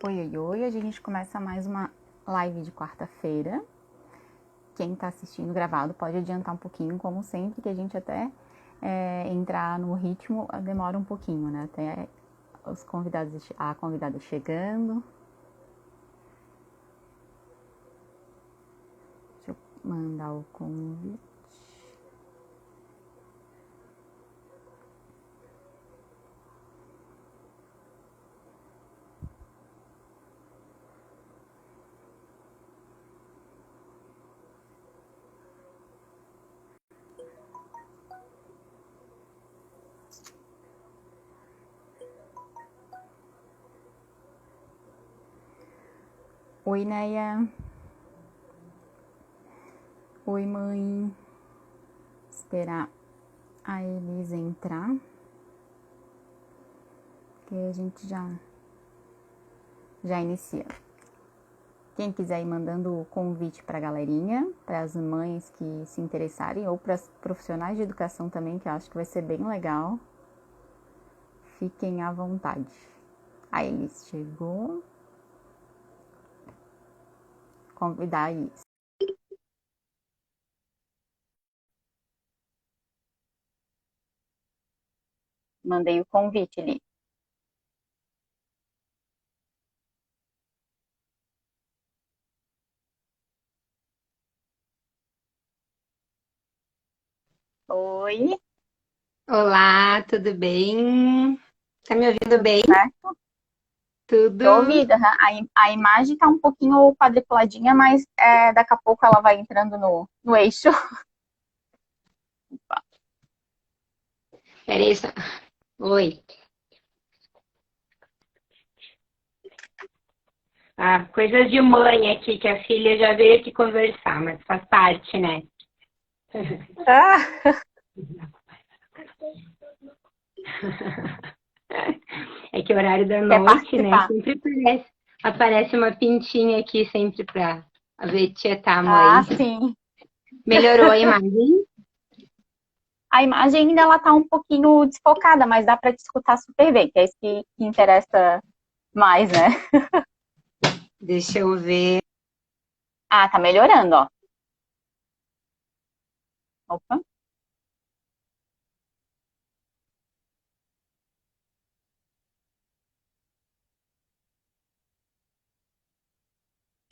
Oi, oi, oi. Hoje a gente começa mais uma live de quarta-feira. Quem tá assistindo gravado pode adiantar um pouquinho, como sempre, que a gente até entrar no ritmo demora um pouquinho, né? Até os convidados, a convidada chegando. Deixa eu mandar o convite. Oi, Neia. Oi, mãe. Esperar a Elisa entrar, que a gente já inicia. Quem quiser ir mandando o convite para a galerinha, para as mães que se interessarem, ou para os profissionais de educação também, que eu acho que vai ser bem legal, fiquem à vontade. A Elis chegou. Convidar a Elis. Mandei o convite ali. Oi, Olá, tudo bem? Tá me ouvindo tudo bem? certo? Tô Tudo. ouvida. A imagem tá um pouquinho quadriculadinha, mas daqui a pouco ela vai entrando no eixo. Peraí, só. Oi. Ah, coisas de mãe aqui, que a filha já veio aqui conversar, mas faz parte, né? Ah, É que o horário da quer noite, né? participar? Sempre aparece uma pintinha aqui, sempre pra ver tietar a Ah, mãe. sim. Melhorou a imagem? A imagem ainda ela tá um pouquinho desfocada, mas dá para te escutar super bem, que é isso que interessa mais, né? Deixa eu ver. Ah, tá melhorando, ó. Opa.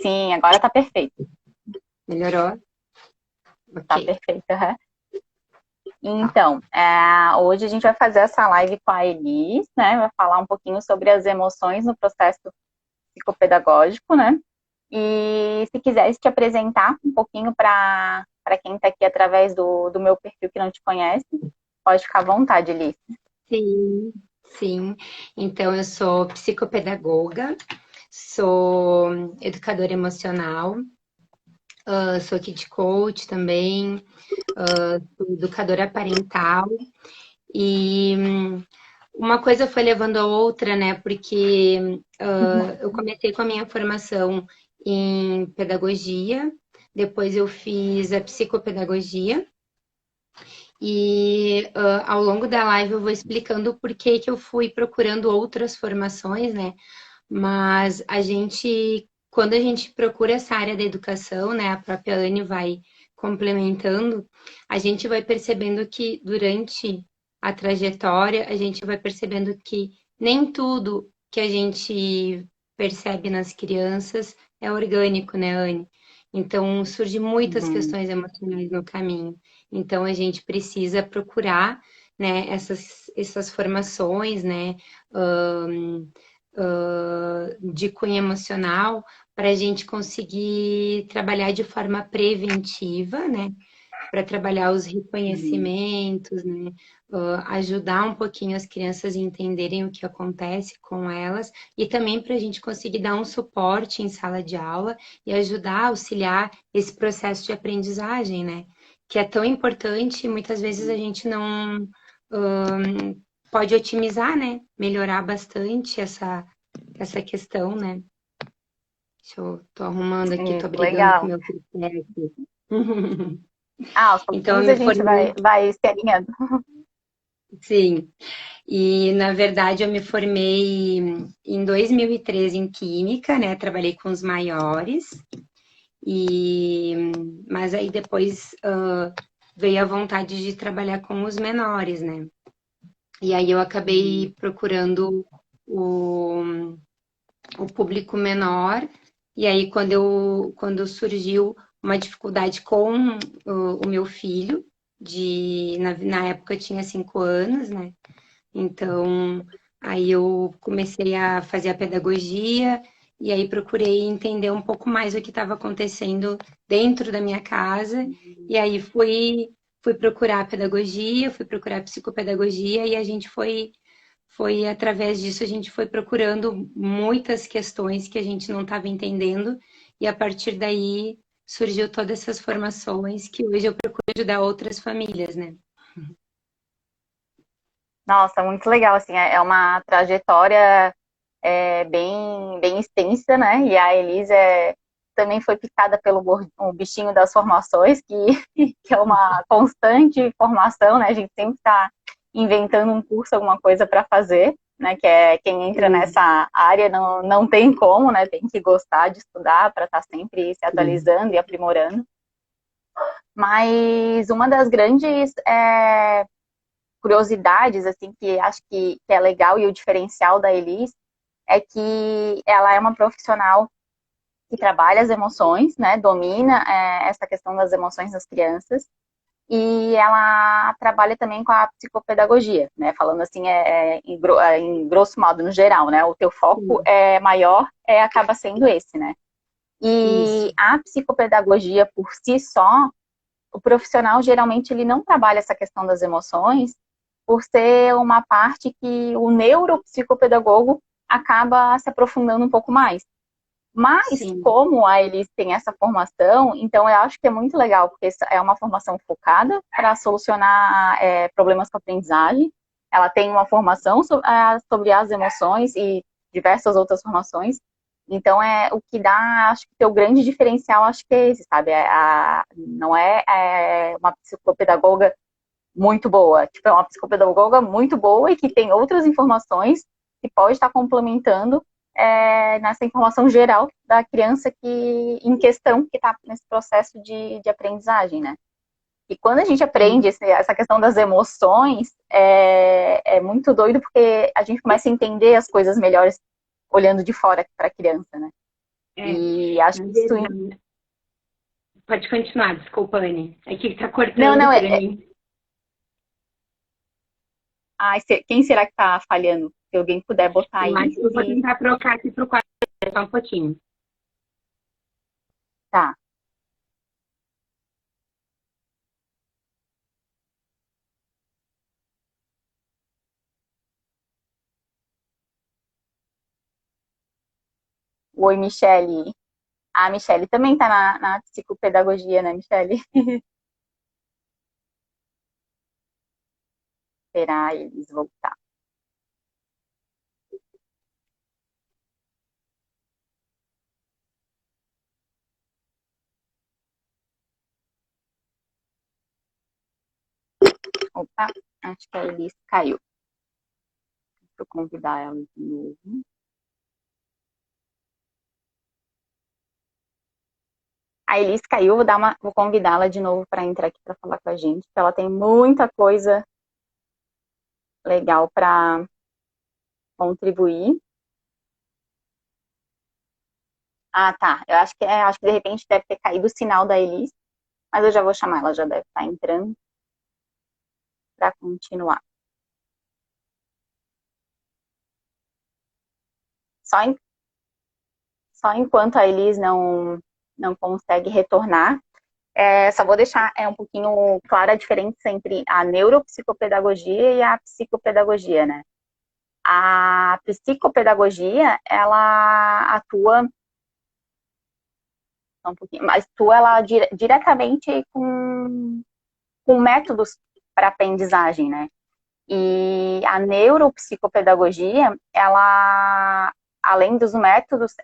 Sim, agora tá perfeito. Melhorou? Tá Ok. perfeito, aham. Tá. Então, hoje a gente vai fazer essa live com a Elis, né? Vai falar um pouquinho sobre as emoções no processo psicopedagógico, né? E se quiseres te apresentar um pouquinho para quem está aqui através do meu perfil que não te conhece, pode ficar à vontade, Elis. Sim, sim. Então, eu sou psicopedagoga, sou educadora emocional, sou kid coach também, sou educadora parental. E uma coisa foi levando a outra, né? Porque eu comecei com a minha formação em pedagogia, depois eu fiz a psicopedagogia. E ao longo da live eu vou explicando por que que eu fui procurando outras formações, né? Mas quando a gente procura essa área da educação, né? A própria Anne vai complementando, a gente vai percebendo que durante a trajetória, a gente vai percebendo que nem tudo que a gente percebe nas crianças é orgânico, né, Anne? Então, surgem muitas Uhum. questões emocionais no caminho. Então, a gente precisa procurar, né, essas formações, né, de cunho emocional para a gente conseguir trabalhar de forma preventiva, né, para trabalhar os Uhum. reconhecimentos, né, ajudar um pouquinho as crianças a entenderem o que acontece com elas e também para a gente conseguir dar um suporte em sala de aula e ajudar a auxiliar esse processo de aprendizagem, né? Que é tão importante, e muitas vezes a gente não pode otimizar, né? Melhorar bastante essa questão, né? Tô arrumando aqui, tô Isso, brigando com o legal. meu tripé aqui. Ah, aos Então, eu pouquinhos a me gente formei. vai se alinhando. Sim. E, na verdade, eu me formei em 2013 em Química, né? Trabalhei com os maiores. E, mas aí depois veio a vontade de trabalhar com os menores, né? E aí eu acabei procurando o, o público menor. E aí quando surgiu uma dificuldade com o meu filho, na época eu tinha 5 anos, né? Então aí eu comecei a fazer a pedagogia e aí procurei entender um pouco mais o que estava acontecendo dentro da minha casa. E aí fui procurar pedagogia, fui procurar psicopedagogia e a gente foi através disso a gente foi procurando muitas questões que a gente não estava entendendo e a partir daí surgiu todas essas formações que hoje eu procuro ajudar outras famílias, né? Nossa, muito legal, assim, é uma trajetória bem extensa, né? E a Elise também foi picada pelo o bichinho das formações, que, que é uma constante formação, né? A gente sempre está inventando um curso, alguma coisa para fazer, né? Que é quem entra Sim, nessa área não tem como, né? Tem que gostar de estudar para estar sempre se sim. atualizando e aprimorando. Mas uma das grandes curiosidades, assim, que acho que é legal e o diferencial da Elis é que ela é uma profissional que trabalha as emoções, né, domina essa questão das emoções das crianças, e ela trabalha também com a psicopedagogia, né, falando assim, em grosso modo, no geral, né, o teu foco Sim, é maior, acaba sendo esse, né. E isso. a psicopedagogia por si só, o profissional geralmente ele não trabalha essa questão das emoções por ser uma parte que o neuropsicopedagogo acaba se aprofundando um pouco mais. Mas, Sim, como a Elis tem essa formação, então eu acho que é muito legal, porque é uma formação focada para solucionar problemas com a aprendizagem. Ela tem uma formação sobre as emoções e diversas outras formações. Então, o que dá, acho que o grande diferencial, acho que é esse, sabe? Não uma psicopedagoga muito boa. Tipo, é uma psicopedagoga muito boa e que tem outras informações que pode estar complementando nessa informação geral da criança em questão que está nesse processo de aprendizagem, né? E quando a gente aprende sim. essa questão das emoções, muito doido porque a gente começa a entender as coisas melhores olhando de fora para a criança, né? É, E acho na que isso. verdade. Pode continuar, desculpa, Anne. Aqui tá Não, cortando não, para mim. quem será que está falhando? Se alguém puder botar Eu aí, acho que eu vou se tentar trocar aqui pro quarto só um pouquinho. tá. Oi, Michele. A Michele também está na psicopedagogia, né, Michele? Esperar eles voltar. Opa, acho que a Elis caiu. Deixa eu convidar ela de novo. A Elis caiu, vou convidá-la de novo para entrar aqui para falar com a gente, porque ela tem muita coisa legal para contribuir. Ah, tá. Eu acho que de repente deve ter caído o sinal da Elis, mas eu já vou chamar, ela já deve estar entrando para continuar. Só, em, só enquanto a Elis não consegue retornar, só vou deixar um pouquinho clara a diferença entre a neuropsicopedagogia e a psicopedagogia, né? A psicopedagogia, ela atua um pouquinho, mas atua ela diretamente com métodos para aprendizagem, né? E a neuropsicopedagogia, ela, além dos métodos,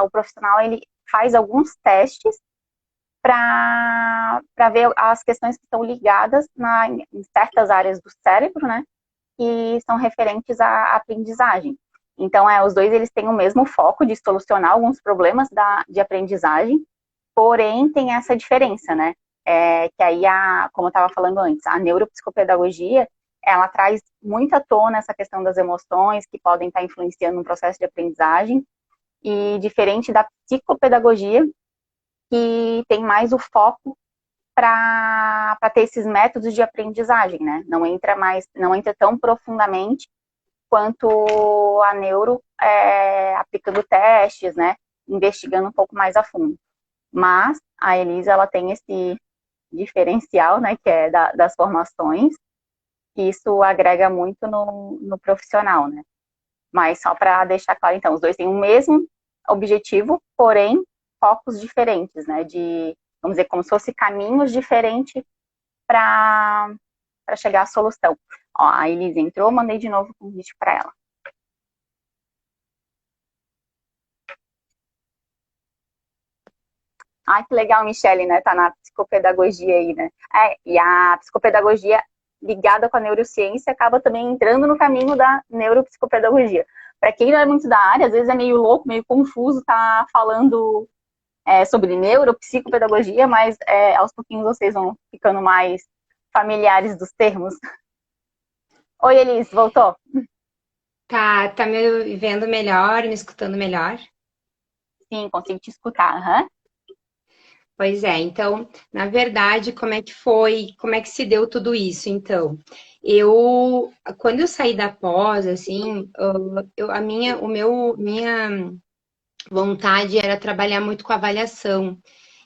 o profissional ele faz alguns testes para ver as questões que estão ligadas em certas áreas do cérebro, né, que são referentes à aprendizagem. Então, os dois eles têm o mesmo foco de solucionar alguns problemas de aprendizagem, porém tem essa diferença, né? Que aí, como eu estava falando antes, a neuropsicopedagogia, ela traz muito à tona essa questão das emoções que podem estar influenciando no processo de aprendizagem, e diferente da psicopedagogia, que tem mais o foco para ter esses métodos de aprendizagem, né? Não entra tão profundamente quanto a neuro, aplicando testes, né? Investigando um pouco mais a fundo. Mas a Elisa, ela tem esse diferencial, né? Que é das formações, e isso agrega muito no profissional, né? Mas só para deixar claro, então, os dois têm o mesmo objetivo, porém, focos diferentes, né? Vamos dizer, como se fosse caminhos diferentes para chegar à solução. Ó, a Elisa entrou, mandei de novo o convite para ela. Ah, que legal, Michele, né? Tá na psicopedagogia aí, né? E a psicopedagogia ligada com a neurociência acaba também entrando no caminho da neuropsicopedagogia. Para quem não é muito da área, às vezes é meio louco, meio confuso tá falando sobre neuropsicopedagogia, mas aos pouquinhos vocês vão ficando mais familiares dos termos. Oi, Elis, voltou? Tá me vendo melhor, me escutando melhor? Sim, consigo te escutar. Uhum. Pois é, então, na verdade, como é que foi, como é que se deu tudo isso? Então, quando eu saí da pós, assim, minha vontade era trabalhar muito com avaliação.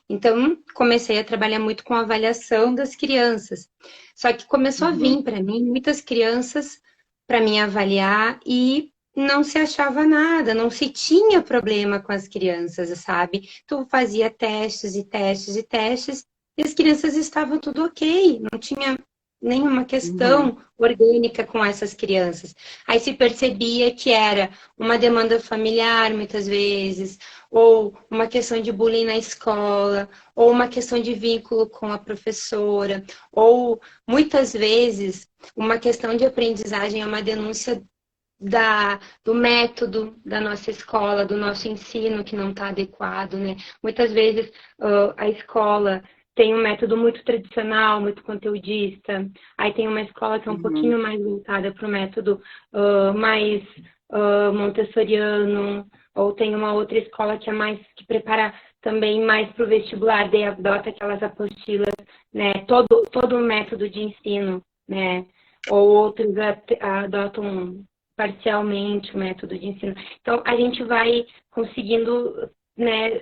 Então, comecei a trabalhar muito com a avaliação das crianças. Só que começou a vir para mim muitas crianças para mim avaliar e não se achava nada, não se tinha problema com as crianças, sabe? Tu fazia testes e testes e testes e as crianças estavam tudo ok, não tinha nenhuma questão orgânica com essas crianças. Aí se percebia que era uma demanda familiar, muitas vezes, ou uma questão de bullying na escola, ou uma questão de vínculo com a professora, ou muitas vezes uma questão de aprendizagem é uma denúncia do método da nossa escola, do nosso ensino que não está adequado, né? Muitas vezes a escola tem um método muito tradicional, muito conteudista, aí tem uma escola que é um pouquinho mais voltada para o método mais montessoriano, ou tem uma outra escola que que prepara também mais para o vestibular, daí adota aquelas apostilas, né? Todo o método de ensino, né? Ou outros adotam parcialmente o método de ensino. Então, a gente vai conseguindo, né,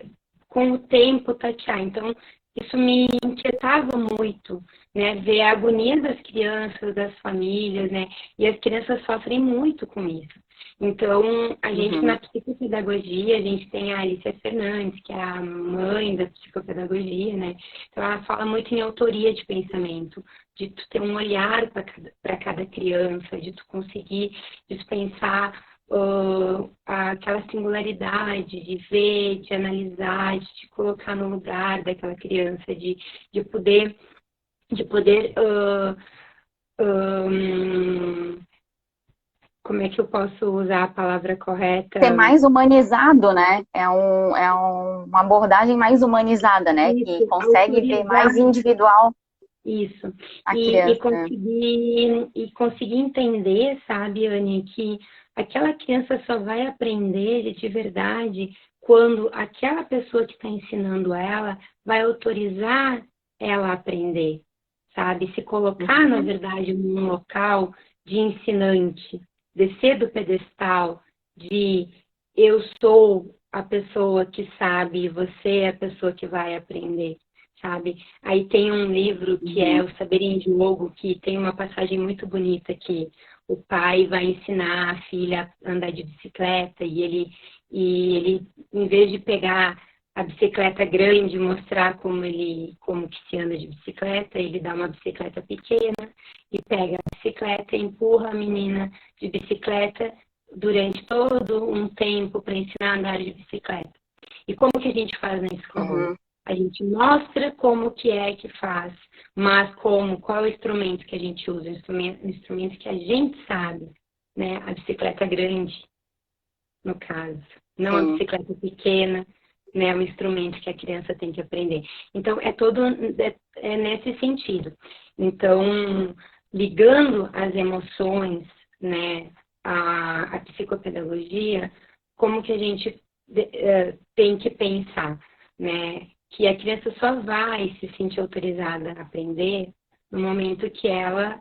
com o tempo, tatear. Então, isso me inquietava muito, né, ver a agonia das crianças, das famílias, né, e as crianças sofrem muito com isso. Então, a gente na psicopedagogia, a gente tem a Alicia Fernandes, que é a mãe da psicopedagogia, né, então ela fala muito em autoria de pensamento, de tu ter um olhar para cada criança, de tu conseguir dispensar aquela singularidade, de ver, de analisar, de te colocar no lugar daquela criança, de poder como é que eu posso usar a palavra correta? Ser mais humanizado, né? Uma abordagem mais humanizada, né? Isso, que consegue ver mais individual. Isso. A criança. E conseguir entender, sabe, Anne, que aquela criança só vai aprender de verdade quando aquela pessoa que está ensinando ela vai autorizar ela a aprender, sabe? Se colocar, na verdade, num local de ensinante, descer do pedestal de eu sou a pessoa que sabe, você é a pessoa que vai aprender, sabe? Aí tem um livro que é O Saber em Jogo, que tem uma passagem muito bonita que o pai vai ensinar a filha a andar de bicicleta e ele, em vez de pegar a bicicleta grande e mostrar como que se anda de bicicleta, ele dá uma bicicleta pequena e pega a bicicleta e empurra a menina de bicicleta durante todo um tempo para ensinar a andar de bicicleta. E como que a gente faz na escola? A gente mostra como que é que faz, mas qual é o instrumento que a gente usa? O instrumento que a gente sabe, né? A bicicleta grande, no caso, não a Sim. bicicleta pequena, né? O instrumento que a criança tem que aprender. Então, é nesse sentido. Então, ligando as emoções, né, à psicopedagogia, como que a gente tem que pensar, né? Que a criança só vai se sentir autorizada a aprender no momento que ela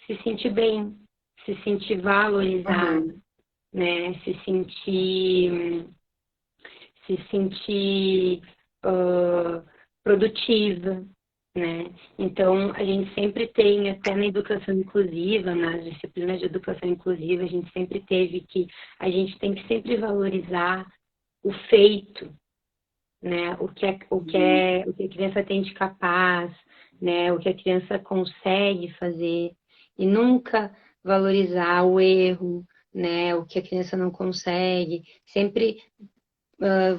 se sentir bem, se sentir valorizada, Uhum. né? Se sentir produtiva, né? Então, a gente sempre tem, até na educação inclusiva, nas disciplinas de educação inclusiva, a gente sempre teve que, a gente tem que sempre valorizar o feito, né? Uhum. O que a criança tem de capaz, né? O que a criança consegue fazer e nunca valorizar o erro, né? O que a criança não consegue, sempre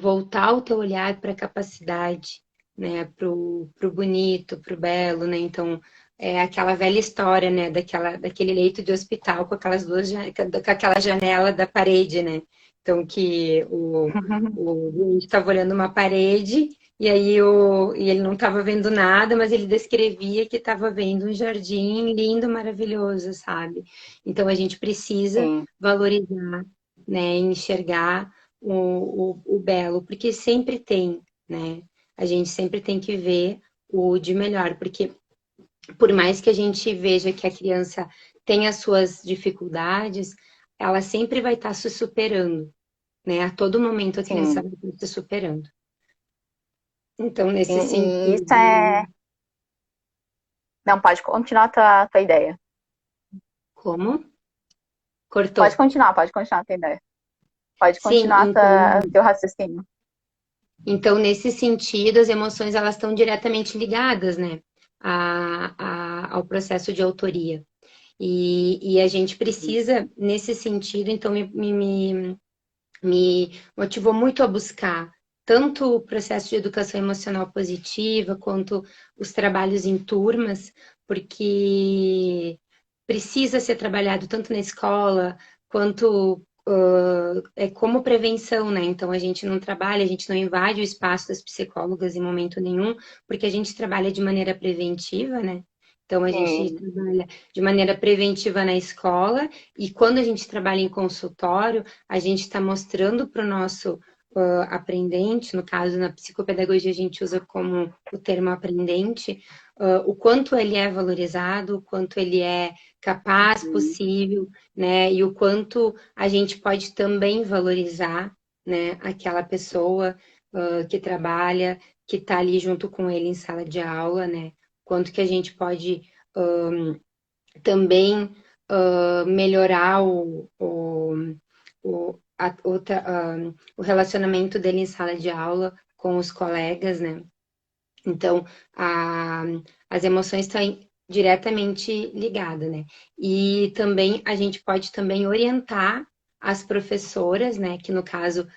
voltar o teu olhar para a capacidade, né? Pro bonito, pro belo, né? Então é aquela velha história, né? Daquele leito de hospital com aquelas com aquela janela da parede, né? Então que o doente estava olhando uma parede e aí e ele não estava vendo nada, mas ele descrevia que estava vendo um jardim lindo, maravilhoso, sabe? Então a gente precisa Sim. valorizar, né? Enxergar o belo, porque sempre tem, né? A gente sempre tem que ver o de melhor, porque por mais que a gente veja que a criança tem as suas dificuldades, ela sempre vai estar se superando, né? A todo momento a criança Sim. vai estar se superando. Então, nesse E isso sentido, é. Não, pode continuar a tua ideia. como? Cortou. Pode continuar a tua ideia. Pode Sim, continuar então, teu raciocínio. nesse sentido, as emoções elas estão diretamente ligadas, né, ao processo de autoria. E a gente precisa, nesse sentido, então me motivou muito a buscar tanto o processo de educação emocional positiva, quanto os trabalhos em turmas, porque precisa ser trabalhado tanto na escola, quanto como prevenção, né? Então a gente não trabalha, a gente não invade o espaço das psicólogas em momento nenhum, porque a gente trabalha de maneira preventiva, né? Então a gente Sim. trabalha de maneira preventiva na escola e quando a gente trabalha em consultório, a gente está mostrando para o nosso aprendente, no caso na psicopedagogia a gente usa como o termo aprendente, o quanto ele é valorizado, o quanto ele é capaz, Uhum. possível, né? E o quanto a gente pode também valorizar, né? Aquela pessoa que trabalha, que está ali junto com ele em sala de aula, né? Quanto que a gente pode também melhorar o relacionamento dele em sala de aula com os colegas, né? Então, a, as emoções estão diretamente ligadas, né? E também a gente pode também orientar as professoras, né? Que no caso,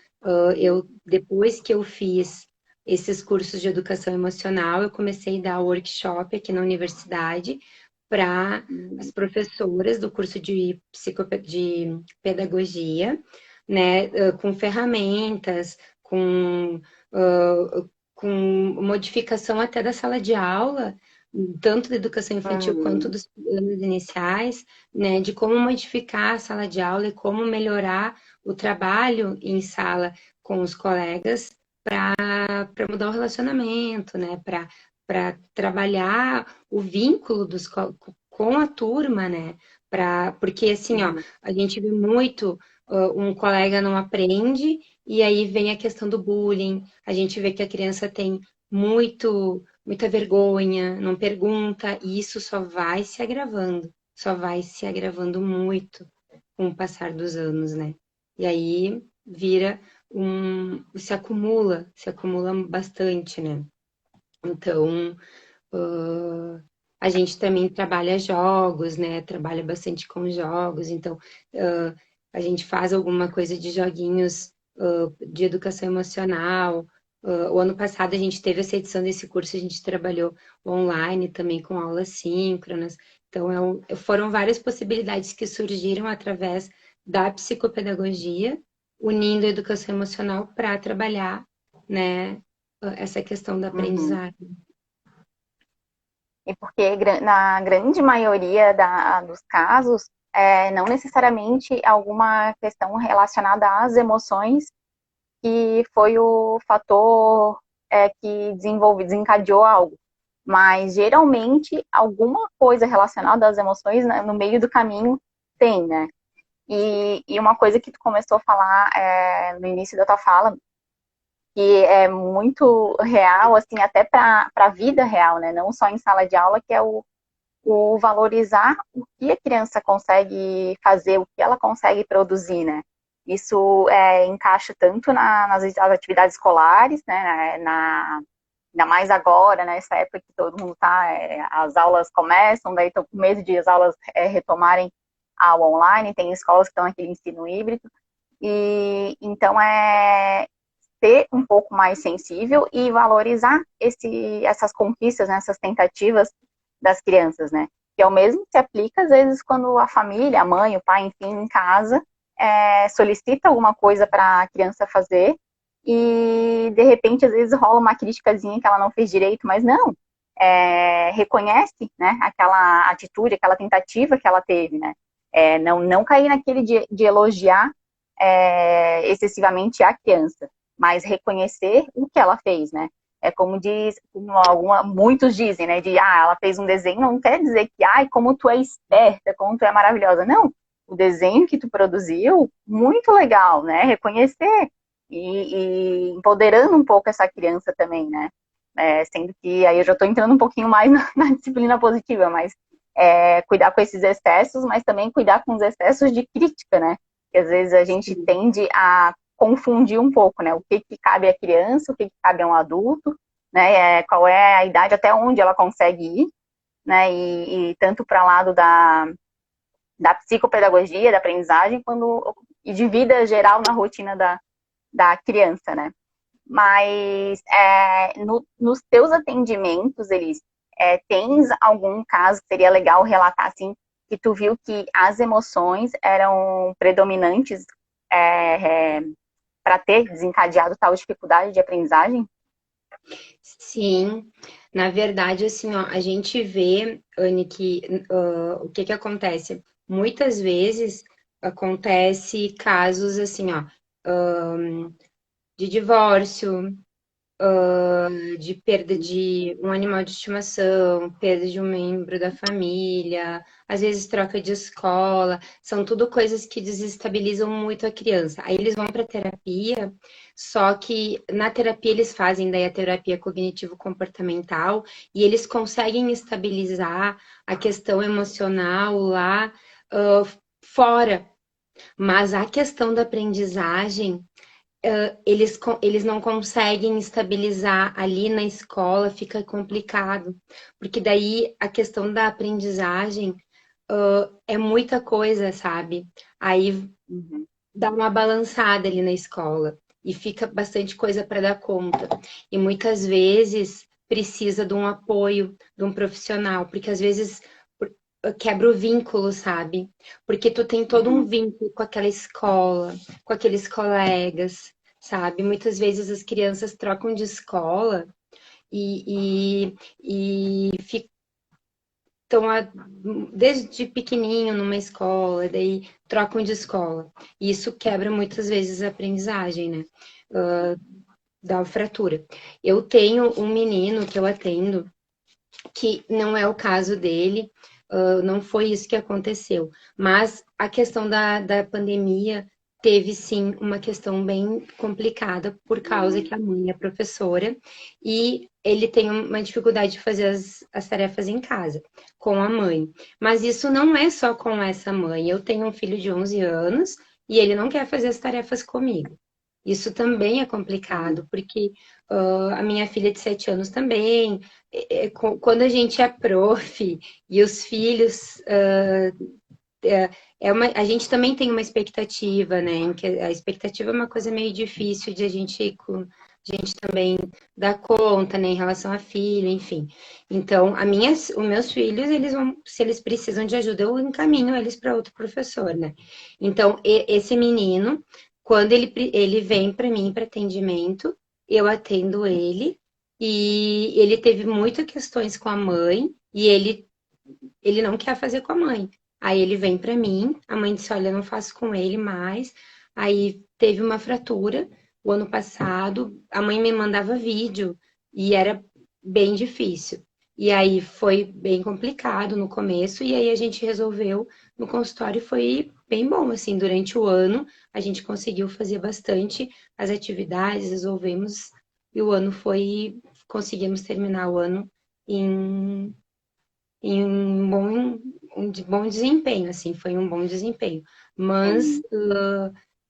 eu depois que eu fiz esses cursos de educação emocional, eu comecei a dar workshop aqui na universidade para as Uhum. professoras do curso de pedagogia, né? Com ferramentas, com modificação até da sala de aula, tanto da educação infantil quanto Uhum. dos anos iniciais, né, de como modificar a sala de aula e como melhorar o trabalho em sala com os colegas para mudar o relacionamento, né, para trabalhar o vínculo com a turma, né, porque assim, ó, Uhum. a gente vê muito um colega não aprende e aí vem a questão do bullying, a gente vê que a criança tem muita vergonha, não pergunta, e isso só vai se agravando muito com o passar dos anos, né? E aí vira se acumula bastante, né? Então, a gente também trabalha jogos, né? Trabalha bastante com jogos, então a gente faz alguma coisa de joguinhos de educação emocional, O ano passado a gente teve essa edição desse curso, a gente trabalhou online também com aulas síncronas. Então, foram várias possibilidades que surgiram através da psicopedagogia, unindo a educação emocional para trabalhar, né, essa questão da Uhum. aprendizagem. E porque na grande maioria dos casos, não necessariamente alguma questão relacionada às emoções que foi o fator que desencadeou algo. Mas geralmente alguma coisa relacionada às emoções, né, no meio do caminho tem, né? E uma coisa que tu começou a falar no início da tua fala, que é muito real, assim, até para a vida real, né? Não só em sala de aula, que é o valorizar o que a criança consegue fazer, o que ela consegue produzir, né? Isso encaixa tanto nas atividades escolares, né? Ainda mais agora, nessa época que todo mundo tá, as aulas começam, daí estou com medo de as aulas retomarem ao online, tem escolas que estão naquele ensino híbrido, e então ser um pouco mais sensível e valorizar essas conquistas, né, essas tentativas das crianças, né? Que é o mesmo que se aplica, às vezes, quando a família, a mãe, o pai, enfim, em casa, solicita alguma coisa para a criança fazer e, de repente, às vezes rola uma criticazinha que ela não fez direito, mas não. Reconhece, né, aquela atitude, aquela tentativa que ela teve, né? Não cair naquele de elogiar excessivamente a criança, mas reconhecer o que ela fez, né? É como diz, muitos dizem, né? Ela fez um desenho, não quer dizer que, como tu é esperta, como tu é maravilhosa. Não, o desenho que tu produziu, muito legal, né? Reconhecer e empoderando um pouco essa criança também, né? Sendo que aí eu já estou entrando um pouquinho mais na disciplina positiva, mas cuidar com esses excessos, mas também cuidar com os excessos de crítica, né? Que às vezes a gente Sim. tende a confundir um pouco, né? O que cabe à criança, o que cabe a um adulto, né? Qual é a idade, até onde ela consegue ir, né? E tanto para o lado da psicopedagogia, da aprendizagem, e de vida geral na rotina da criança, né? Mas nos teus atendimentos, eles tens algum caso que seria legal relatar assim, que tu viu que as emoções eram predominantes para ter desencadeado tal dificuldade de aprendizagem? Sim, na verdade, assim, ó, a gente vê, Anne, que o que que acontece? Muitas vezes acontece casos assim, ó, de divórcio, de perda de um animal de estimação, perda de um membro da família, às vezes troca de escola, são tudo coisas que desestabilizam muito a criança. Aí eles vão para terapia, só que na terapia eles fazem daí a terapia cognitivo-comportamental e eles conseguem estabilizar a questão emocional lá fora. Mas a questão da aprendizagem eles não conseguem estabilizar ali na escola, fica complicado, porque daí a questão da aprendizagem é muita coisa, sabe? Aí Uhum. dá uma balançada ali na escola e fica bastante coisa para dar conta. E muitas vezes precisa de um apoio de um profissional, porque às vezes quebra o vínculo, sabe? Porque tu tem todo um Uhum. vínculo com aquela escola, com aqueles colegas, sabe? Muitas vezes as crianças trocam de escola e ficam desde pequenininho numa escola, daí trocam de escola. E isso quebra muitas vezes a aprendizagem, né? Dá fratura. Eu tenho um menino que eu atendo que não é o caso dele, não foi isso que aconteceu. Mas a questão da pandemia teve sim uma questão bem complicada, por causa que a mãe é professora e ele tem uma dificuldade de fazer as tarefas em casa com a mãe. Mas isso não é só com essa mãe. Eu tenho um filho de 11 anos e ele não quer fazer as tarefas comigo. Isso também é complicado, porque a minha filha de 7 anos também. Quando a gente é prof e os filhos. A gente também tem uma expectativa, né? Em que a expectativa é uma coisa meio difícil de a gente a gente também dá conta, né, em relação a filho, enfim. Então, os meus filhos, eles vão, se eles precisam de ajuda, eu encaminho eles para outro professor, né? Então, esse menino, quando ele vem para mim para atendimento, eu atendo ele e ele teve muitas questões com a mãe e ele não quer fazer com a mãe. Aí ele vem para mim, a mãe disse: Olha, eu não faço com ele mais. Aí teve uma fratura o ano passado, a mãe me mandava vídeo e era bem difícil. E aí foi bem complicado no começo, e aí a gente resolveu no consultório, e foi bem bom, assim, durante o ano a gente conseguiu fazer bastante as atividades, resolvemos, e o ano foi, conseguimos terminar o ano em um bom desempenho, assim, foi um bom desempenho. Mas, Sim,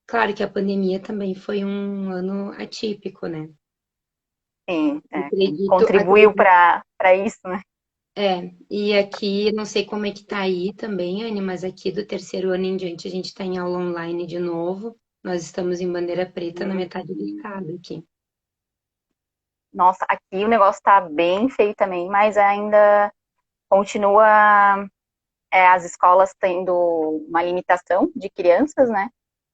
claro que a pandemia também foi um ano atípico, né? sim, contribuiu Acredito, para isso, né? e aqui, não sei como é que tá aí também, Anne, mas aqui do terceiro ano em diante a gente tá em aula online de novo. Nós estamos em bandeira preta na metade do Uhum. estado aqui. Nossa, aqui o negócio está bem feio também, mas ainda continua as escolas tendo uma limitação de crianças, né?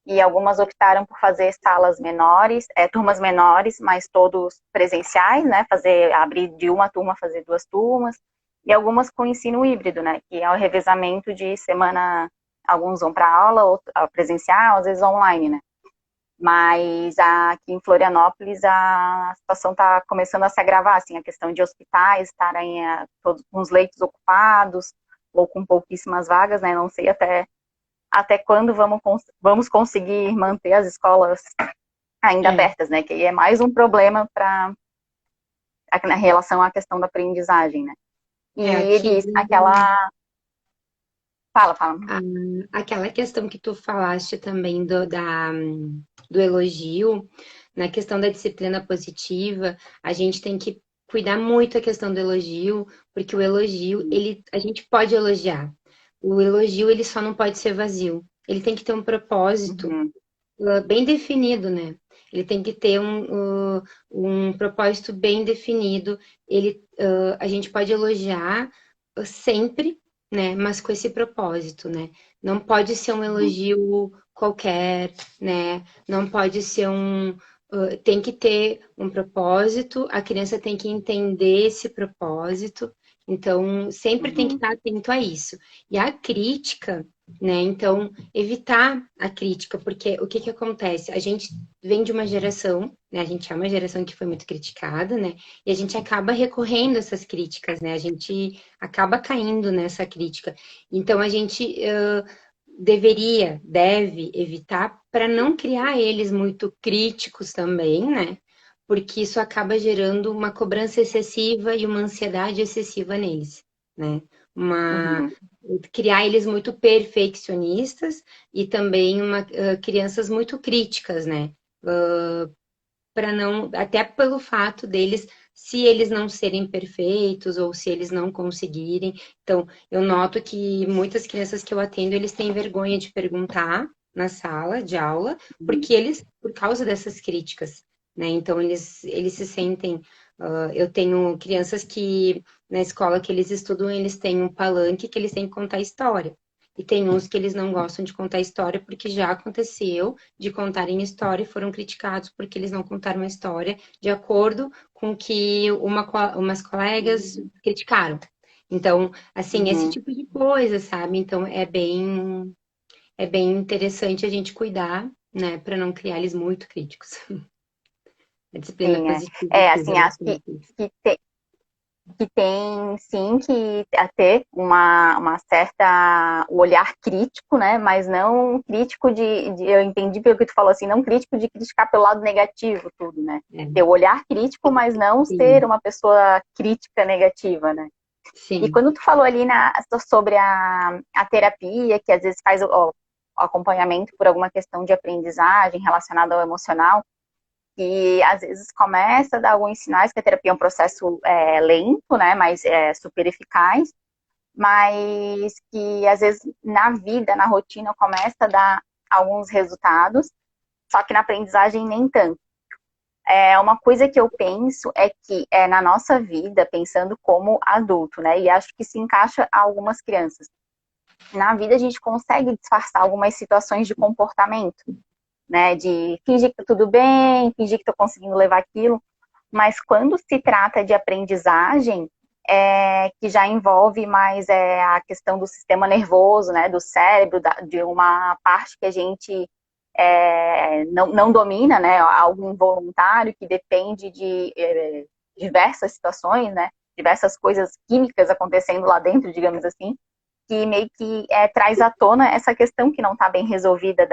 E algumas optaram por fazer salas menores, turmas menores, mas todos presenciais, né? Abrir de uma turma, fazer duas turmas, e algumas com ensino híbrido, né? Que é o revezamento de semana, alguns vão para aula, outro, presencial, às vezes online, né? Mas aqui em Florianópolis a situação está começando a se agravar, assim, a questão de hospitais estarem todos com os leitos ocupados ou com pouquíssimas vagas, né? Não sei até quando vamos conseguir manter as escolas ainda É, abertas, né? Que aí é mais um problema na relação à questão da aprendizagem, né? E aqui eles, fala, fala. Ah, aquela questão que tu falaste também do elogio, na questão da disciplina positiva, a gente tem que cuidar muito a questão do elogio, porque o elogio, a gente pode elogiar. O elogio, ele só não pode ser vazio. Ele tem que ter um propósito, Uhum, bem definido, né? Ele tem que ter um propósito bem definido. A gente pode elogiar sempre, né? Mas com esse propósito, né? Não pode ser um uhum, elogio qualquer, né? Não pode ser tem que ter um propósito, a criança tem que entender esse propósito, então sempre tem que uhum, estar atento a isso. E a crítica, né? Então, evitar a crítica, porque o que que acontece? A gente vem de uma geração, né? A gente é uma geração que foi muito criticada, né? E a gente acaba recorrendo a essas críticas, né? A gente acaba caindo nessa crítica. Então, a gente deve evitar para não criar eles muito críticos também, né? Porque isso acaba gerando uma cobrança excessiva e uma ansiedade excessiva neles, né? Uma uhum, criar eles muito perfeccionistas e também crianças muito críticas, né? Para não, até pelo fato deles, se eles não serem perfeitos ou se eles não conseguirem. Então, eu noto que muitas crianças que eu atendo, eles têm vergonha de perguntar na sala de aula, uhum, porque por causa dessas críticas, né? Então, eles se sentem. Eu tenho crianças que, na escola que eles estudam, eles têm um palanque que eles têm que contar história. E tem uns que eles não gostam de contar história porque já aconteceu de contarem história e foram criticados porque eles não contaram a história de acordo com o que umas colegas criticaram. Então, assim, esse uhum. tipo de coisa, sabe? Então, é bem interessante a gente cuidar, né, para não criar eles muito críticos. A disciplina Sim, positiva ajuda assim, acho bastante. que tem sim que ter uma certa o olhar crítico, né? Mas não crítico eu entendi pelo que tu falou assim, não crítico de criticar pelo lado negativo tudo, né? Ter o É, olhar crítico, mas não ser sim, uma pessoa crítica negativa, né? E sim. quando tu falou ali sobre a terapia, que às vezes faz o acompanhamento por alguma questão de aprendizagem relacionada ao emocional, e às vezes começa a dar alguns sinais que a terapia é um processo lento, né, mas super eficaz, mas que às vezes na vida, na rotina, começa a dar alguns resultados, só que na aprendizagem nem tanto. Uma coisa que eu penso é que na nossa vida, pensando como adulto, né? E acho que se encaixa a algumas crianças. Na vida a gente consegue disfarçar algumas situações de comportamento, né? De fingir que tá tudo bem, fingir que tô conseguindo levar aquilo. Mas quando se trata de aprendizagem, que já envolve mais a questão do sistema nervoso, né, do cérebro, de uma parte que a gente não domina, né, algo involuntário que depende de diversas situações, né, diversas coisas químicas acontecendo lá dentro, digamos assim, que meio que traz à tona essa questão que não está bem resolvida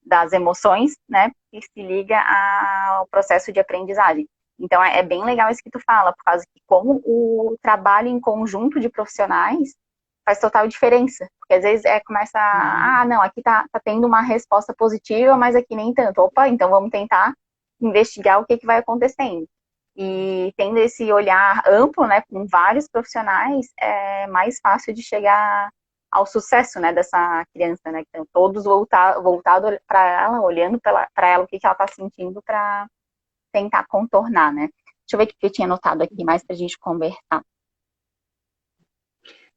das emoções, né, que se liga ao processo de aprendizagem. Então, é bem legal isso que tu fala, por causa que como o trabalho em conjunto de profissionais faz total diferença. Porque às vezes começa, não, aqui tá tendo uma resposta positiva, mas aqui nem tanto. Opa, então vamos tentar investigar o que vai acontecendo. E tendo esse olhar amplo, né, com vários profissionais, é mais fácil de chegar ao sucesso, né, dessa criança, né, então, todos voltado para ela, olhando para ela o que ela está sentindo para tentar contornar, né. Deixa eu ver o que eu tinha anotado aqui mais para a gente conversar.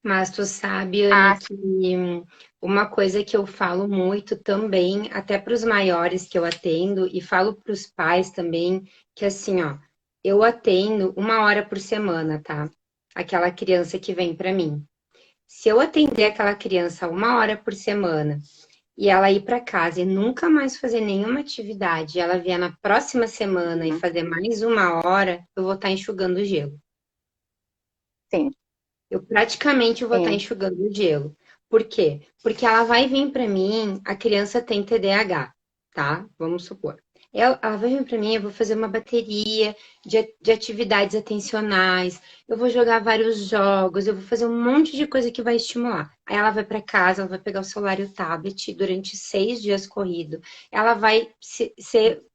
Mas tu sabe, Anne, que uma coisa que eu falo muito também, até para os maiores que eu atendo, e falo para os pais também, que assim, ó, eu atendo 1 hora por semana, tá? Aquela criança que vem para mim. Se eu atender aquela criança 1 hora por semana e ela ir para casa e nunca mais fazer nenhuma atividade, e ela vier na próxima semana e fazer mais 1 hora, eu vou estar enxugando gelo. Sim. Eu praticamente vou estar Sim. enxugando o gelo. Por quê? Porque ela vai vir para mim, a criança tem TDAH, tá? Vamos supor. Ela vai vir para mim, eu vou fazer uma bateria de atividades atencionais, eu vou jogar vários jogos, eu vou fazer um monte de coisa que vai estimular. Aí ela vai para casa, ela vai pegar o celular e o tablet durante 6 dias corrido. Ela vai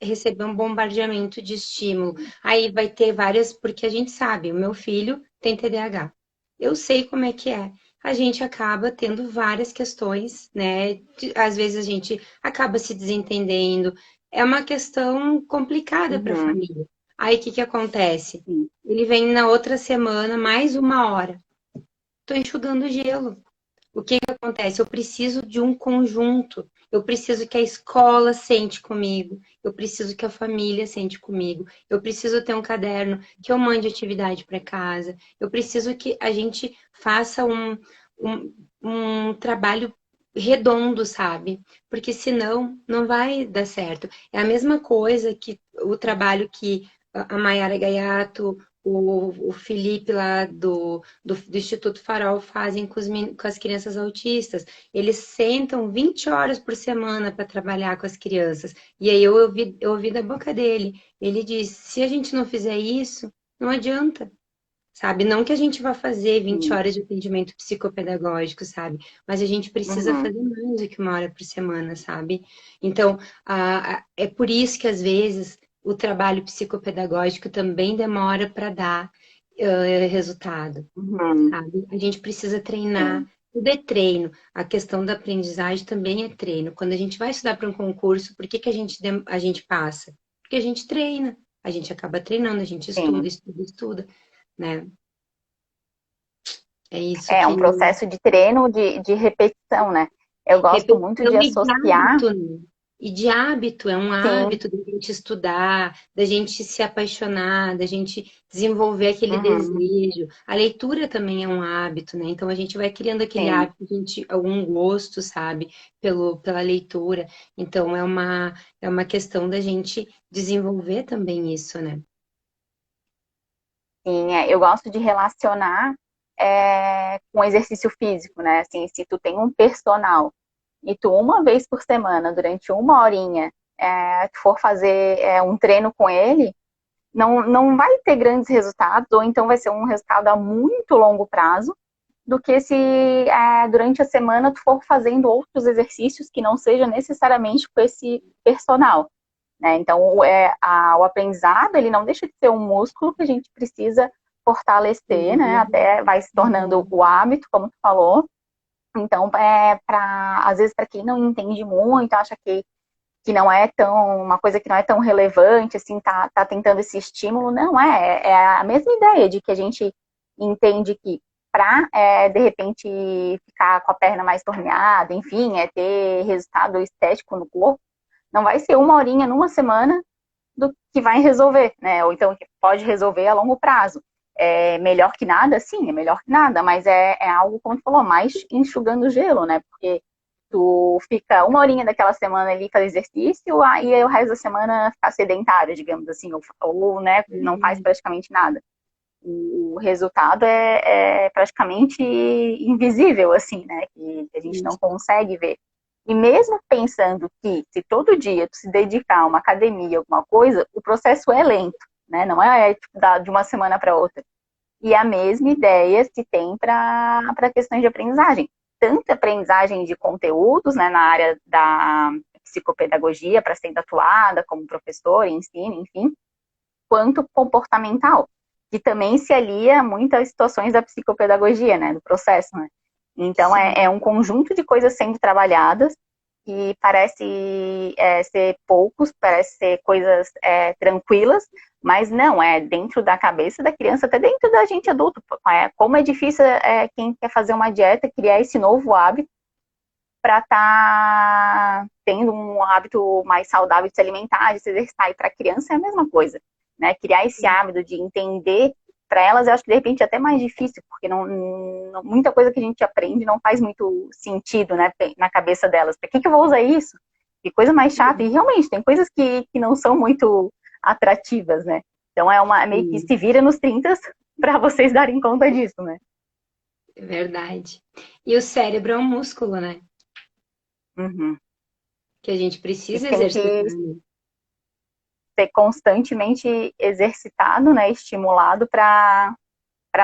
receber um bombardeamento de estímulo. Aí vai ter várias, porque a gente sabe, o meu filho tem TDAH. Eu sei como é que é. A gente acaba tendo várias questões, né? Às vezes a gente acaba se desentendendo. É uma questão complicada para a Uhum. família. Aí o que que acontece? Sim. Ele vem na outra semana, mais 1 hora. Tô enxugando gelo. O que que acontece? Eu preciso de um conjunto. Eu preciso que a escola sente comigo. Eu preciso que a família sente comigo. Eu preciso ter um caderno que eu mande atividade para casa. Eu preciso que a gente faça um trabalho redondo, sabe? Porque senão não vai dar certo. É a mesma coisa que o trabalho que a Mayara Gaiato, o Felipe lá do Instituto Farol fazem com as crianças autistas. Eles sentam 20 horas por semana para trabalhar com as crianças. E aí eu ouvi da boca dele. Ele diz: se a gente não fizer isso, não adianta. Sabe? Não que a gente vá fazer 20 Sim. horas de atendimento psicopedagógico, sabe? Mas a gente precisa Uhum. fazer mais do que 1 hora por semana, sabe? Então, é por isso que às vezes o trabalho psicopedagógico também demora para dar resultado, Uhum. sabe? A gente precisa treinar. Sim. Tudo é treino. A questão da aprendizagem também é treino. Quando a gente vai estudar para um concurso, por que que a gente passa? Porque a gente treina. A gente acaba treinando, a gente estuda, Sim. estuda, estuda, né? É isso É que um processo de treino, de repetição, né? Eu gosto muito de repetição e de associar. hábito, né? E de hábito, é um Sim. hábito da gente estudar, da gente se apaixonar, da gente desenvolver aquele Uhum. desejo. A leitura também é um hábito, né? Então a gente vai criando aquele Sim. hábito, algum gosto, sabe, pela leitura. Então é uma questão da gente desenvolver também isso, né? Sim, eu gosto de relacionar com exercício físico, né? Assim, se tu tem um personal e tu uma vez por semana, durante 1 horinha, tu for fazer um treino com ele, não vai ter grandes resultados, ou então vai ser um resultado a muito longo prazo, do que se durante a semana tu for fazendo outros exercícios que não seja necessariamente com esse personal. Né? Então, o aprendizado, ele não deixa de ser um músculo que a gente precisa fortalecer, né? Até vai se tornando o hábito, como tu falou. Então, às vezes, para quem não entende muito, acha que que não é tão, uma coisa que não é tão relevante, assim, tá tentando esse estímulo, não é a mesma ideia de que a gente entende que para, de repente, ficar com a perna mais torneada, enfim, ter resultado estético no corpo, não vai ser uma horinha numa semana do que vai resolver, né? Ou então que pode resolver a longo prazo. É melhor que nada? Sim, é melhor que nada, mas é algo, como tu falou, mais enxugando o gelo, né? Porque tu fica uma horinha daquela semana ali fazer exercício, aí o resto da semana ficar sedentário, digamos assim, ou né, não faz praticamente nada. O resultado é praticamente invisível, assim, né? Que a gente não consegue ver. E mesmo pensando que se todo dia tu se dedicar a uma academia, alguma coisa, o processo é lento, né? Não é tipo, de uma semana para outra. E a mesma ideia se tem para questões de aprendizagem. Tanto aprendizagem de conteúdos, né, na área da psicopedagogia, para ser atuada como professor, ensino, enfim, quanto comportamental, que também se alia muito às situações da psicopedagogia, né, do processo, né? Então, é um conjunto de coisas sendo trabalhadas que parece ser poucos, parece ser coisas tranquilas, mas não, é dentro da cabeça da criança, até dentro da gente adulto. Como é difícil quem quer fazer uma dieta, criar esse novo hábito para estar tendo um hábito mais saudável de se alimentar, de se exercitar. E para a criança é a mesma coisa, né? Criar esse hábito de entender, para elas eu acho que de repente é até mais difícil, porque muita coisa que a gente aprende não faz muito sentido, né, na cabeça delas. Para que eu vou usar isso? Que coisa mais chata. E realmente, tem coisas que não são muito atrativas, né? Então meio que se vira nos 30 para vocês darem conta disso, né? É verdade. E o cérebro é um músculo, né? Uhum. Que a gente E precisa tem exercitar, que né? ser constantemente exercitado, né, estimulado para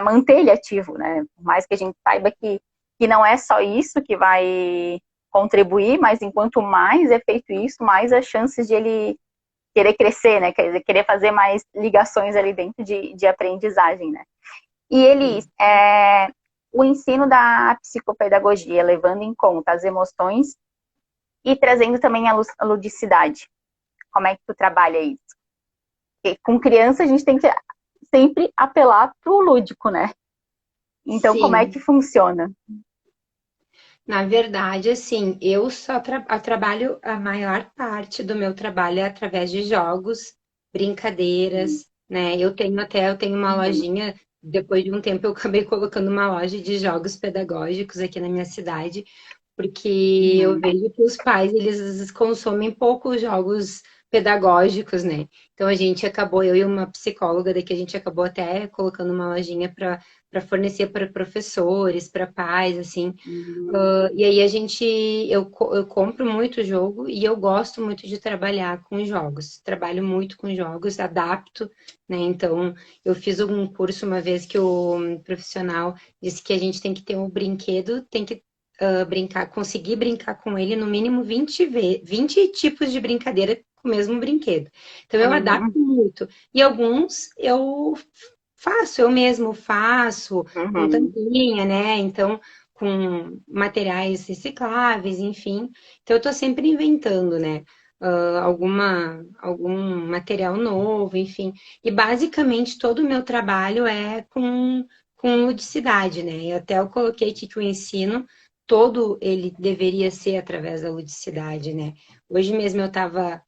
manter ele ativo, né? Por mais que a gente saiba que não é só isso que vai contribuir, mas enquanto mais é feito isso, mais as chances de ele querer crescer, né? Quer dizer, querer fazer mais ligações ali dentro de aprendizagem, né? E ele, o ensino da psicopedagogia, levando em conta as emoções e trazendo também a ludicidade. Como é que tu trabalha isso? Porque com criança a gente tem que sempre apelar para o lúdico, né? Então, como é Sim. que funciona? Na verdade, assim, eu só trabalho, a maior parte do meu trabalho é através de jogos, brincadeiras, né? Eu tenho uma Uhum, lojinha, depois de um tempo eu acabei colocando uma loja de jogos pedagógicos aqui na minha cidade, porque eu uhum, vejo que os pais, eles consomem poucos jogos pedagógicos, né? Então a gente acabou, eu e uma psicóloga daqui, a gente acabou até colocando uma lojinha para fornecer para professores, para pais, assim. uhum, E aí eu compro muito jogo e eu gosto muito de trabalhar com jogos. Trabalho muito com jogos, adapto, né? Então, eu fiz um curso uma vez que o profissional disse que a gente tem que ter um brinquedo, tem que brincar, conseguir brincar com ele no mínimo 20 tipos de brincadeira com o mesmo brinquedo. Então, eu uhum, adapto muito. E alguns eu faço, eu mesmo faço, com uhum. tampinha, né? Então, com materiais recicláveis, enfim. Então, eu estou sempre inventando, né? Algum material novo, enfim. E basicamente todo o meu trabalho é com ludicidade, né? E até eu coloquei aqui que o ensino todo ele deveria ser através da ludicidade, né? Hoje mesmo eu estava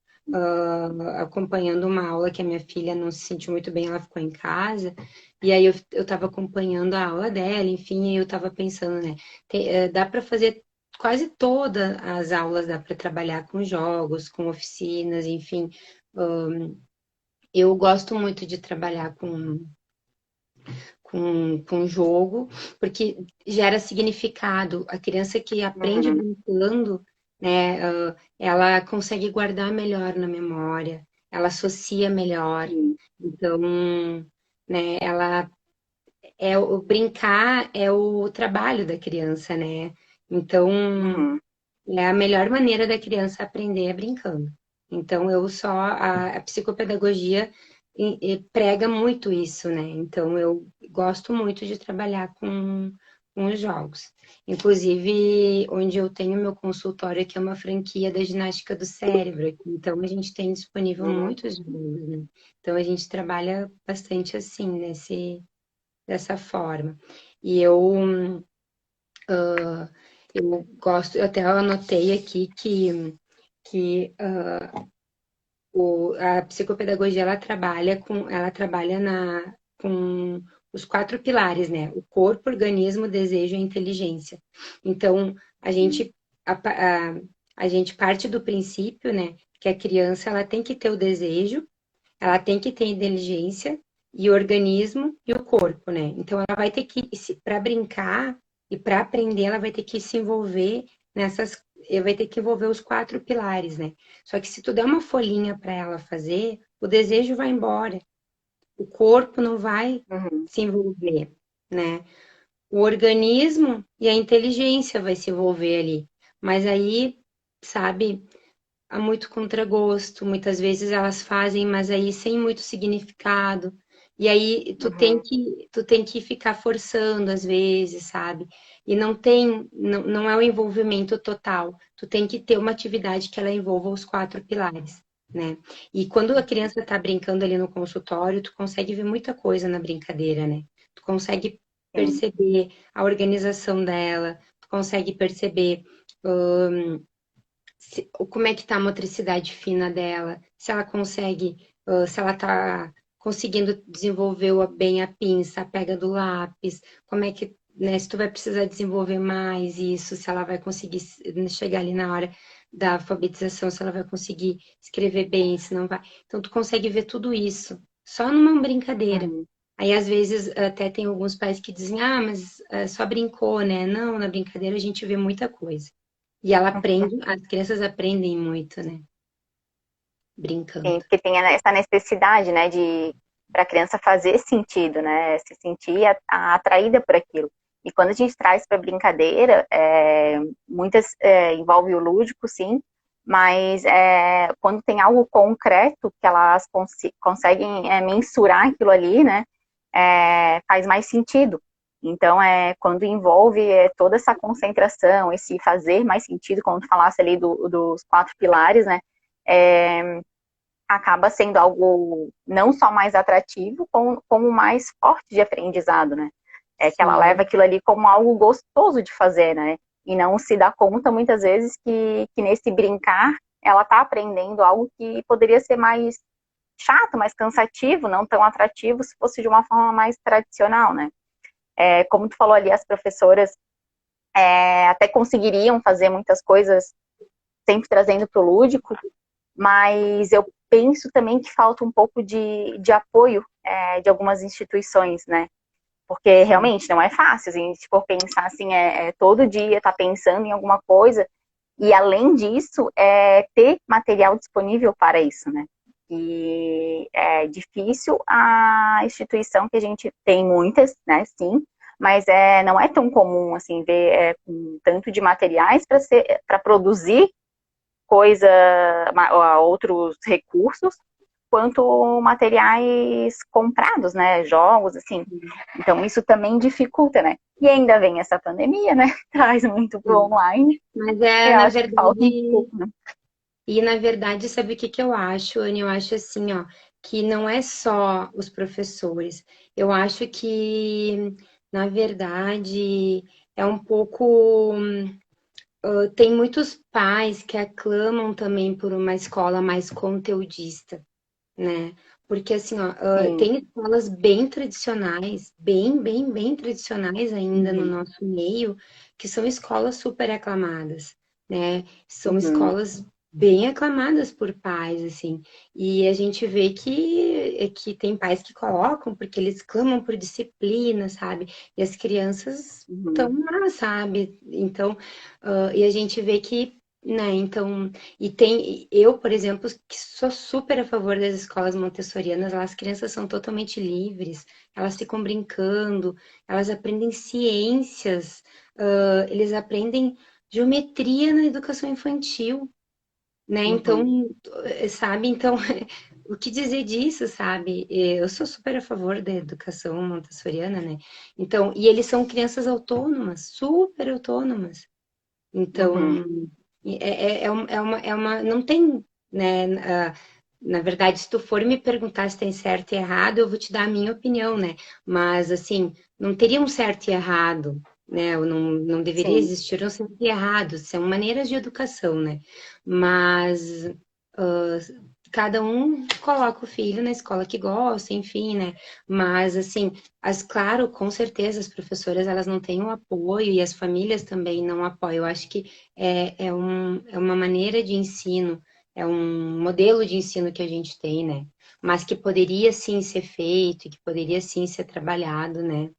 acompanhando uma aula que a minha filha não se sentiu muito bem, ela ficou em casa, e aí eu estava acompanhando a aula dela, enfim, e eu estava pensando, né? Dá para fazer quase todas as aulas, dá para trabalhar com jogos, com oficinas, enfim. Eu gosto muito de trabalhar com jogo, porque gera significado. A criança que aprende Uhum, brincando, né, ela consegue guardar melhor na memória, ela associa melhor. sim. Então, né, o brincar é o trabalho da criança, né? Então, Uhum, é a melhor maneira da criança aprender é brincando. Então, a psicopedagogia prega muito isso, né? Então, eu gosto muito de trabalhar com os jogos. Inclusive, onde eu tenho meu consultório aqui é uma franquia da ginástica do cérebro. Então, a gente tem disponível Uhum. muitos jogos, né? Então, a gente trabalha bastante assim, dessa forma. E eu gosto, eu até anotei aqui que a psicopedagogia ela trabalha com os 4 pilares, né? O corpo, organismo, desejo e inteligência. Então, a gente a, a, a gente parte do princípio, né, que a criança ela tem que ter o desejo, ela tem que ter inteligência e o organismo e o corpo, né? Então, ela vai ter que, para brincar e para aprender, ela vai ter que se envolver nessas, vai ter que envolver os 4 pilares, né? Só que se tu der uma folhinha para ela fazer, o desejo vai embora, o corpo não vai Uhum. se envolver, né? O organismo e a inteligência vai se envolver ali. Mas aí, sabe, há muito contragosto, muitas vezes elas fazem, mas aí sem muito significado. E aí Uhum. tu tem que ficar forçando às vezes, sabe? E não é o envolvimento total. Tu tem que ter uma atividade que ela envolva os 4 pilares, né? E quando a criança está brincando ali no consultório, tu consegue ver muita coisa na brincadeira, né? Tu consegue Sim. perceber a organização dela, tu consegue perceber como é que tá a motricidade fina dela, se ela consegue, se ela tá conseguindo desenvolver bem a pinça, a pega do lápis, como é que, né, se tu vai precisar desenvolver mais isso, se ela vai conseguir chegar ali na hora da alfabetização, se ela vai conseguir escrever bem, se não vai. Então, tu consegue ver tudo isso só numa brincadeira. Uhum. Aí, às vezes, até tem alguns pais que dizem, ah, mas só brincou, né? Não, na brincadeira a gente vê muita coisa. E ela aprende, as crianças aprendem muito, né? Sim, Brincando. porque tem essa necessidade, né, de para a criança fazer sentido, né, se sentir atraída por aquilo. E quando a gente traz para brincadeira, muitas envolve o lúdico, sim, mas quando tem algo concreto que elas conseguem mensurar aquilo ali, né, faz mais sentido. Então, quando envolve toda essa concentração, esse fazer mais sentido, como tu falasse ali dos 4 pilares, né, acaba sendo algo não só mais atrativo, como mais forte de aprendizado, né? É que ela leva Sim. aquilo ali como algo gostoso de fazer, né? E não se dá conta muitas vezes que nesse brincar ela está aprendendo algo que poderia ser mais chato, mais cansativo, não tão atrativo se fosse de uma forma mais tradicional, né? Como tu falou ali, as professoras até conseguiriam fazer muitas coisas sempre trazendo para o lúdico, mas eu penso também que falta um pouco de apoio de algumas instituições, né? Porque Sim. realmente não é fácil, assim, se for pensar assim, todo dia tá pensando em alguma coisa, e além disso, ter material disponível para isso, né? E é difícil a instituição que a gente tem muitas, né? Sim, mas não é tão comum assim ver com tanto de materiais para produzir coisa, outros recursos, quanto materiais comprados, né? Jogos, assim. Então, isso também dificulta, né? E ainda vem essa pandemia, né? Traz muito pro Sim. online. Mas Eu na acho que falta um verdade, pouco, né? sabe o que que eu acho, Anne? Eu acho assim, ó, que não é só os professores. Eu acho que, na verdade, é um pouco. Tem muitos pais que aclamam também por uma escola mais conteudista, né? Porque assim, ó, Sim. tem escolas bem tradicionais, bem tradicionais ainda no Uhum. nosso meio, que são escolas super aclamadas, né? São Uhum. escolas bem aclamadas por pais, assim. E a gente vê que tem pais que colocam, porque eles clamam por disciplina, sabe? E as crianças estão Uhum. lá, sabe? Então, e a gente vê que, né, então. E tem, eu, por exemplo, que sou super a favor das escolas montessorianas, lá as crianças são totalmente livres, elas ficam brincando, elas aprendem ciências, eles aprendem geometria na educação infantil, né? Então, Uhum. sabe? Então, o que dizer disso, sabe? Eu sou super a favor da educação montessoriana, né? Então, e eles são crianças autônomas, super autônomas. Uhum. Então, não tem, né? Na verdade, se tu for me perguntar se tem certo e errado, eu vou te dar a minha opinião, né? Mas, assim, não teria um certo e errado, né? Não deveria Sim, existir um certo e errado, são maneiras de educação, né? Mas ah, cada um coloca o filho na escola que gosta, enfim, né? Mas, assim, claro, com certeza as professoras elas não têm o apoio e as famílias também não apoiam. Eu acho que é uma maneira de ensino, é um modelo de ensino que a gente tem, né? Mas que poderia sim ser feito, que poderia sim ser trabalhado, né?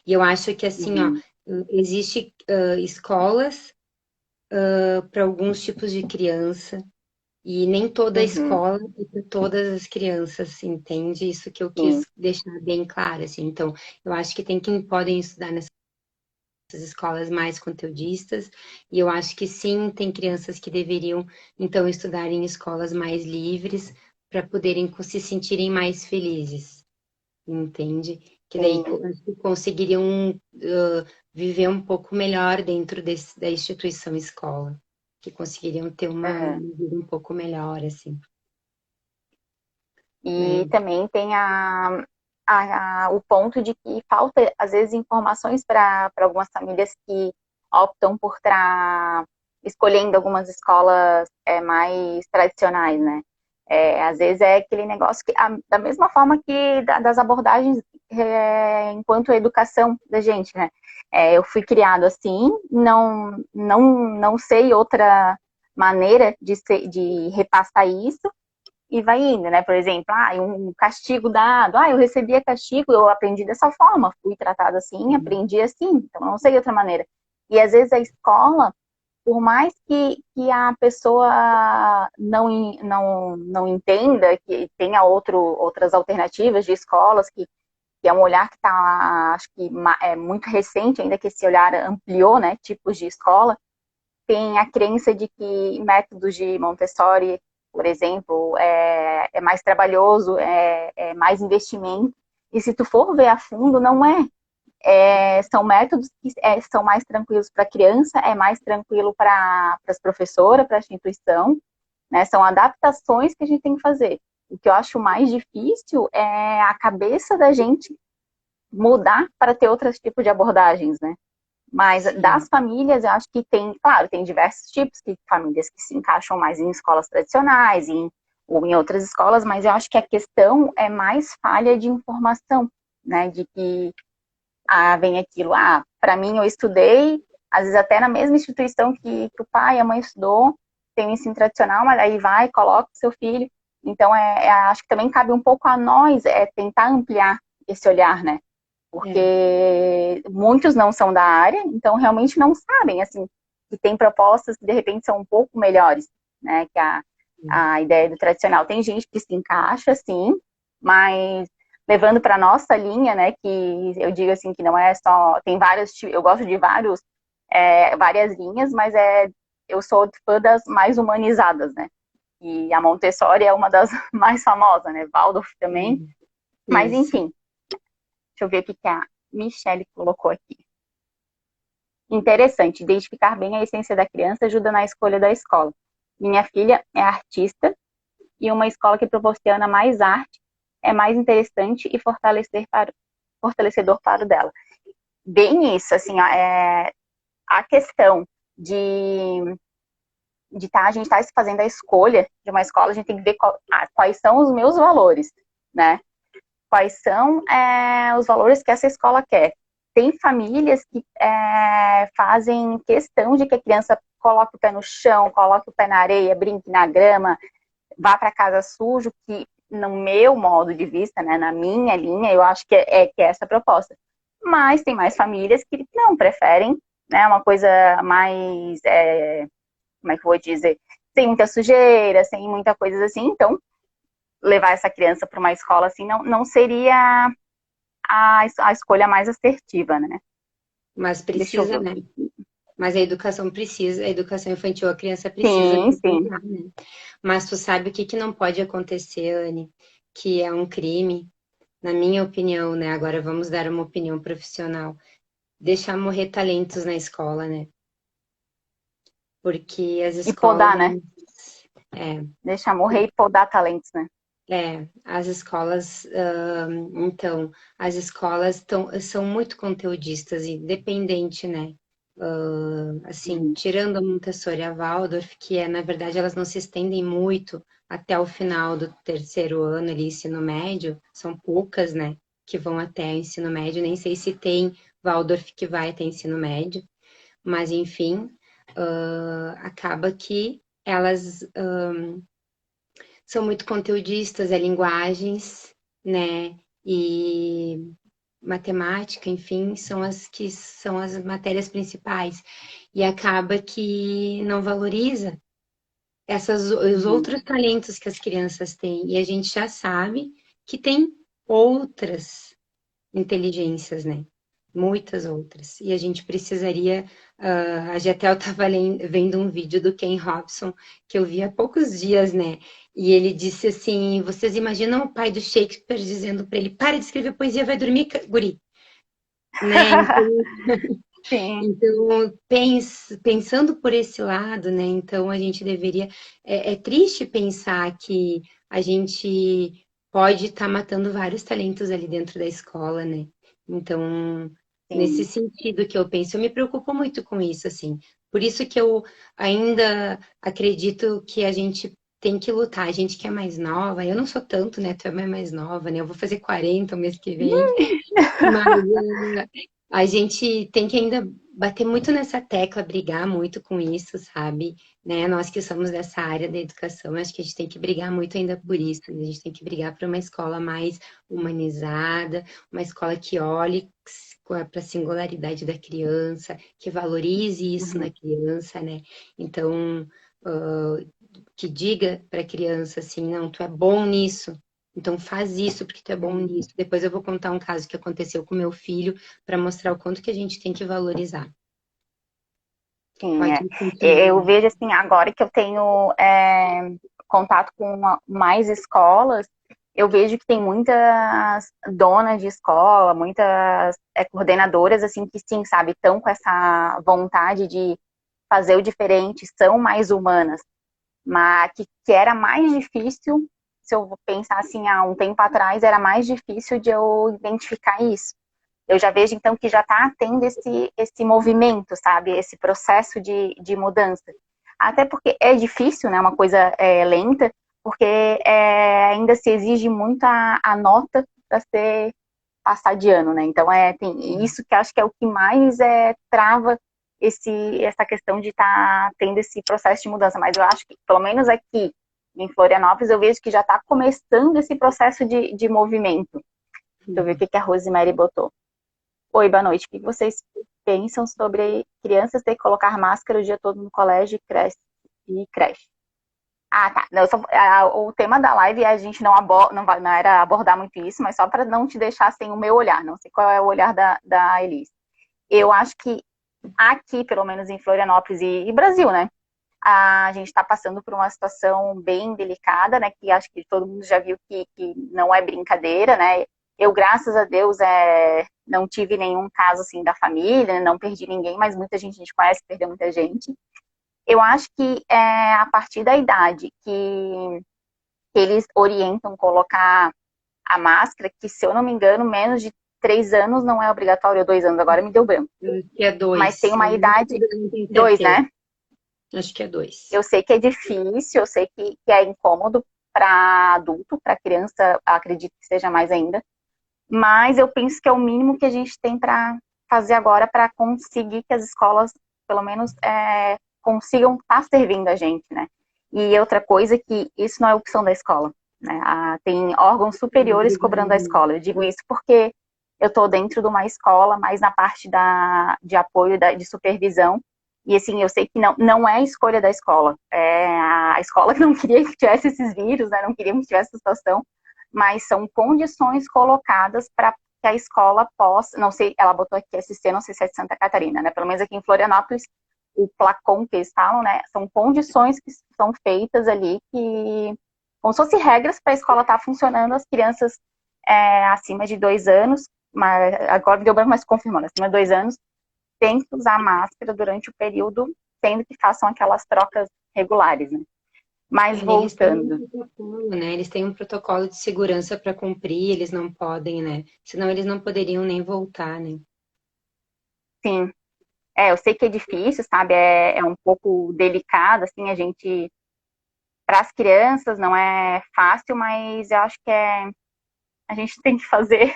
E eu acho que assim, ó, uhum, existe escolas para alguns tipos de criança e nem toda uhum, escola é para todas as crianças, entende? Isso que eu quis sim, deixar bem claro, assim. Então, eu acho que tem quem podem estudar nessas escolas mais conteudistas, e eu acho que sim, tem crianças que deveriam, então, estudar em escolas mais livres para poderem se sentirem mais felizes, entende? Que daí sim. acho que conseguiriam viver um pouco melhor dentro da instituição escola, que conseguiriam ter uma Aham. vida um pouco melhor, assim, E né? também tem o ponto de que falta, às vezes, informações para algumas famílias que optam por estar escolhendo algumas escolas mais tradicionais, né? Às vezes é aquele negócio que, da mesma forma que das abordagens enquanto educação da gente, né? Eu fui criado assim, não sei outra maneira de repassar isso, e vai indo, né? Por exemplo, um castigo dado, eu recebia castigo, eu aprendi dessa forma, fui tratado assim, aprendi assim, então não sei de outra maneira. E às vezes a escola, por mais que a pessoa não entenda que tenha outras alternativas de escolas, que é um olhar que está, acho que é muito recente, ainda que esse olhar ampliou, né, tipos de escola, tem a crença de que métodos de Montessori, por exemplo, é mais trabalhoso, é mais investimento. E se tu for ver a fundo, não é. São métodos que são mais tranquilos para a criança, é mais tranquilo para as professoras, para a instituição, né? São adaptações que a gente tem que fazer. O que eu acho mais difícil é a cabeça da gente mudar para ter outros tipos de abordagens, né? Mas das Sim. famílias, eu acho que tem, claro, tem diversos tipos, que famílias que se encaixam mais em escolas tradicionais, ou em outras escolas, mas eu acho que a questão é mais falha de informação, né? De que vem aquilo, para mim eu estudei, às vezes até na mesma instituição que o pai e a mãe estudou, tem o ensino tradicional, mas aí vai, coloca o seu filho. Então, acho que também cabe um pouco a nós tentar ampliar esse olhar, né? É, Porque muitos não são da área, então realmente não sabem, assim, que tem propostas que de repente são um pouco melhores, né, que a ideia do tradicional. Tem gente que se encaixa, sim, mas levando para nossa linha, né, que eu digo assim que não é só, tem vários, eu gosto de várias linhas, mas eu sou fã das mais humanizadas, né? E a Montessori é uma das mais famosas, né? Waldorf também. Mas isso. enfim, deixa eu ver o que a Michelle colocou aqui. Interessante, identificar bem a essência da criança ajuda na escolha da escola. Minha filha é artista e uma escola que proporciona mais arte é mais interessante e fortalecedor para o dela. Bem isso, assim, a questão de, a gente tá fazendo a escolha de uma escola, a gente tem que ver quais são os meus valores, né? Quais são os valores que essa escola quer. Tem famílias que fazem questão de que a criança coloque o pé no chão, coloque o pé na areia, brinque na grama, vá para casa sujo, que no meu modo de vista, né, na minha linha, eu acho que é essa a proposta. Mas tem mais famílias que não preferem, né, uma coisa mais, como é que eu vou dizer, sem muita sujeira, sem muita coisa assim. Então, levar essa criança para uma escola assim não seria a escolha mais assertiva, né? Mas Deixa eu precisa, ver o né? que. Mas a educação precisa, a educação infantil, a criança precisa Sim, sim. acompanhar, né? Mas tu sabe o que que não pode acontecer, Anne? Que é um crime, na minha opinião, né? Agora vamos dar uma opinião profissional. Deixar morrer talentos na escola, né? Porque as E escolas, podar, né? é, Deixar morrer e podar talentos, né? as escolas, então, as escolas são muito conteudistas, independente, né? Assim, Uhum. tirando a Montessori e a Waldorf, que na verdade, elas não se estendem muito até o final do terceiro ano ali, ensino médio, são poucas, né, que vão até o ensino médio, nem sei se tem Waldorf que vai até ensino médio, mas enfim, acaba que elas são muito conteudistas, linguagens, né, e matemática, enfim, são as que são as matérias principais. E acaba que não valoriza os Uhum. outros talentos que as crianças têm. E a gente já sabe que tem outras inteligências, né? Muitas outras. E a gente precisaria. A Getel estava vendo um vídeo do Ken Robson, que eu vi há poucos dias, né? E ele disse assim: vocês imaginam o pai do Shakespeare dizendo para ele: para de escrever poesia, vai dormir, guri. Né? Sim. Então, pensando por esse lado, né? Então a gente deveria. É triste pensar que a gente pode estar matando vários talentos ali dentro da escola, né? Então, nesse Sim. sentido que eu penso, eu me preocupo muito com isso, assim. Por isso que eu ainda acredito que a gente tem que lutar. A gente que é mais nova, eu não sou tanto, né? Tu é mais nova, né? Eu vou fazer 40 o mês que vem. Mas a gente tem que ainda bater muito nessa tecla, brigar muito com isso, sabe? Né? Nós que somos dessa área da educação, acho que a gente tem que brigar muito ainda por isso. A gente tem que brigar por uma escola mais humanizada, uma escola que olhe para a singularidade da criança, que valorize isso na Uhum. criança, né? Então, ah, que diga para a criança assim, não, tu é bom nisso, então faz isso porque tu é bom Sim. nisso. Depois eu vou contar um caso que aconteceu com meu filho para mostrar o quanto que a gente tem que valorizar. Sim, Pode é. Eu continuar. vejo assim, agora que eu tenho contato com mais escolas, eu vejo que tem muitas donas de escola, muitas coordenadoras, assim, que sim, sabe, estão com essa vontade de fazer o diferente, são mais humanas, mas que era mais difícil, se eu pensar assim, há um tempo atrás, era mais difícil de eu identificar isso. Eu já vejo, então, que já está tendo esse movimento, sabe? Esse processo de mudança. Até porque é difícil, né? Uma coisa lenta, porque ainda se exige muito a nota para ser passar de ano, né? Então, tem isso que acho que é o que mais trava essa questão de estar tendo esse processo de mudança. Mas eu acho que, pelo menos aqui em Florianópolis, eu vejo que já está começando esse processo de movimento. Deixa eu ver o que a Rosemary botou. Oi, boa noite. O que vocês pensam sobre crianças ter que colocar máscara o dia todo no colégio e creche? Ah, tá. Não, o tema da live a gente não era abordar muito isso, mas só para não te deixar sem o meu olhar. Não sei qual é o olhar da Elis. Eu acho que aqui, pelo menos em Florianópolis e Brasil, né? A gente está passando por uma situação bem delicada, né? Que acho que todo mundo já viu que não é brincadeira, né? Eu, graças a Deus, não tive nenhum caso assim da família, não perdi ninguém, mas muita gente a gente conhece, perdeu muita gente. Eu acho que a partir da idade que eles orientam colocar a máscara, que se eu não me engano, menos de 3 anos não é obrigatório, ou 2 anos, agora me deu branco. Acho que é Mas tem dois. Eu uma idade, não tenho 2, certeza. né? Acho que é dois. Eu sei que é difícil, eu sei que é incômodo para adulto, para criança, acredito que seja mais ainda, mas eu penso que é o mínimo que a gente tem para fazer agora para conseguir que as escolas, pelo menos, consigam estar servindo a gente, né? E outra coisa é que isso não é opção da escola, né? Tem órgãos superiores cobrando a Obrigada. escola. Eu digo isso porque eu estou dentro de uma escola, mais na parte de apoio, de supervisão, e assim, eu sei que não é escolha da escola. É a escola que não queria que tivesse esses vírus, né? Não queria que tivesse essa situação, mas são condições colocadas para que a escola possa, não sei, ela botou aqui SC, não sei se é de Santa Catarina, né? Pelo menos aqui em Florianópolis, o Placon que eles falam, né? São condições que são feitas ali que, como se fossem regras para a escola estar funcionando, as crianças acima de 2 anos, mas agora deu branco, mas confirmando, acima de 2 anos, tem que usar máscara durante o período, sendo que façam aquelas trocas regulares, né? Mas Eles têm um voltando, protocolo, né? Eles têm um protocolo de segurança para cumprir, eles não podem, né? Senão eles não poderiam nem voltar, né? sim, eu sei que é difícil, sabe? É um pouco delicado, assim, a gente, para as crianças não é fácil, mas eu acho que a gente tem que fazer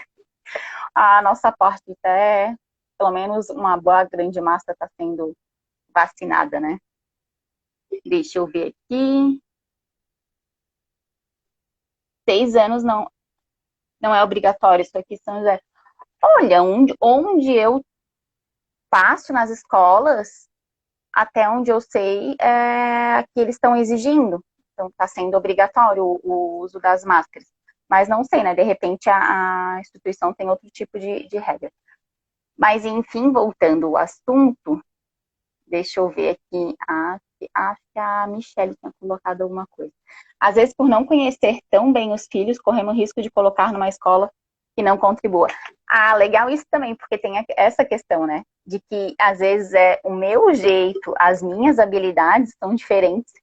a nossa parte, até pelo menos uma boa grande massa está sendo vacinada, né? Deixa eu ver aqui. 6 anos não é obrigatório isso aqui, São José. Olha, onde eu passo nas escolas, até onde eu sei, que eles estão exigindo. Então, está sendo obrigatório o uso das máscaras. Mas não sei, né? De repente a instituição tem outro tipo de regra. Mas, enfim, voltando ao assunto, deixa eu ver aqui. Acho que a Michelle tinha colocado alguma coisa. Às vezes, por não conhecer tão bem os filhos, corremos risco de colocar numa escola que não contribua. Ah, legal isso também, porque tem essa questão, né? De que às vezes o meu jeito, as minhas habilidades são diferentes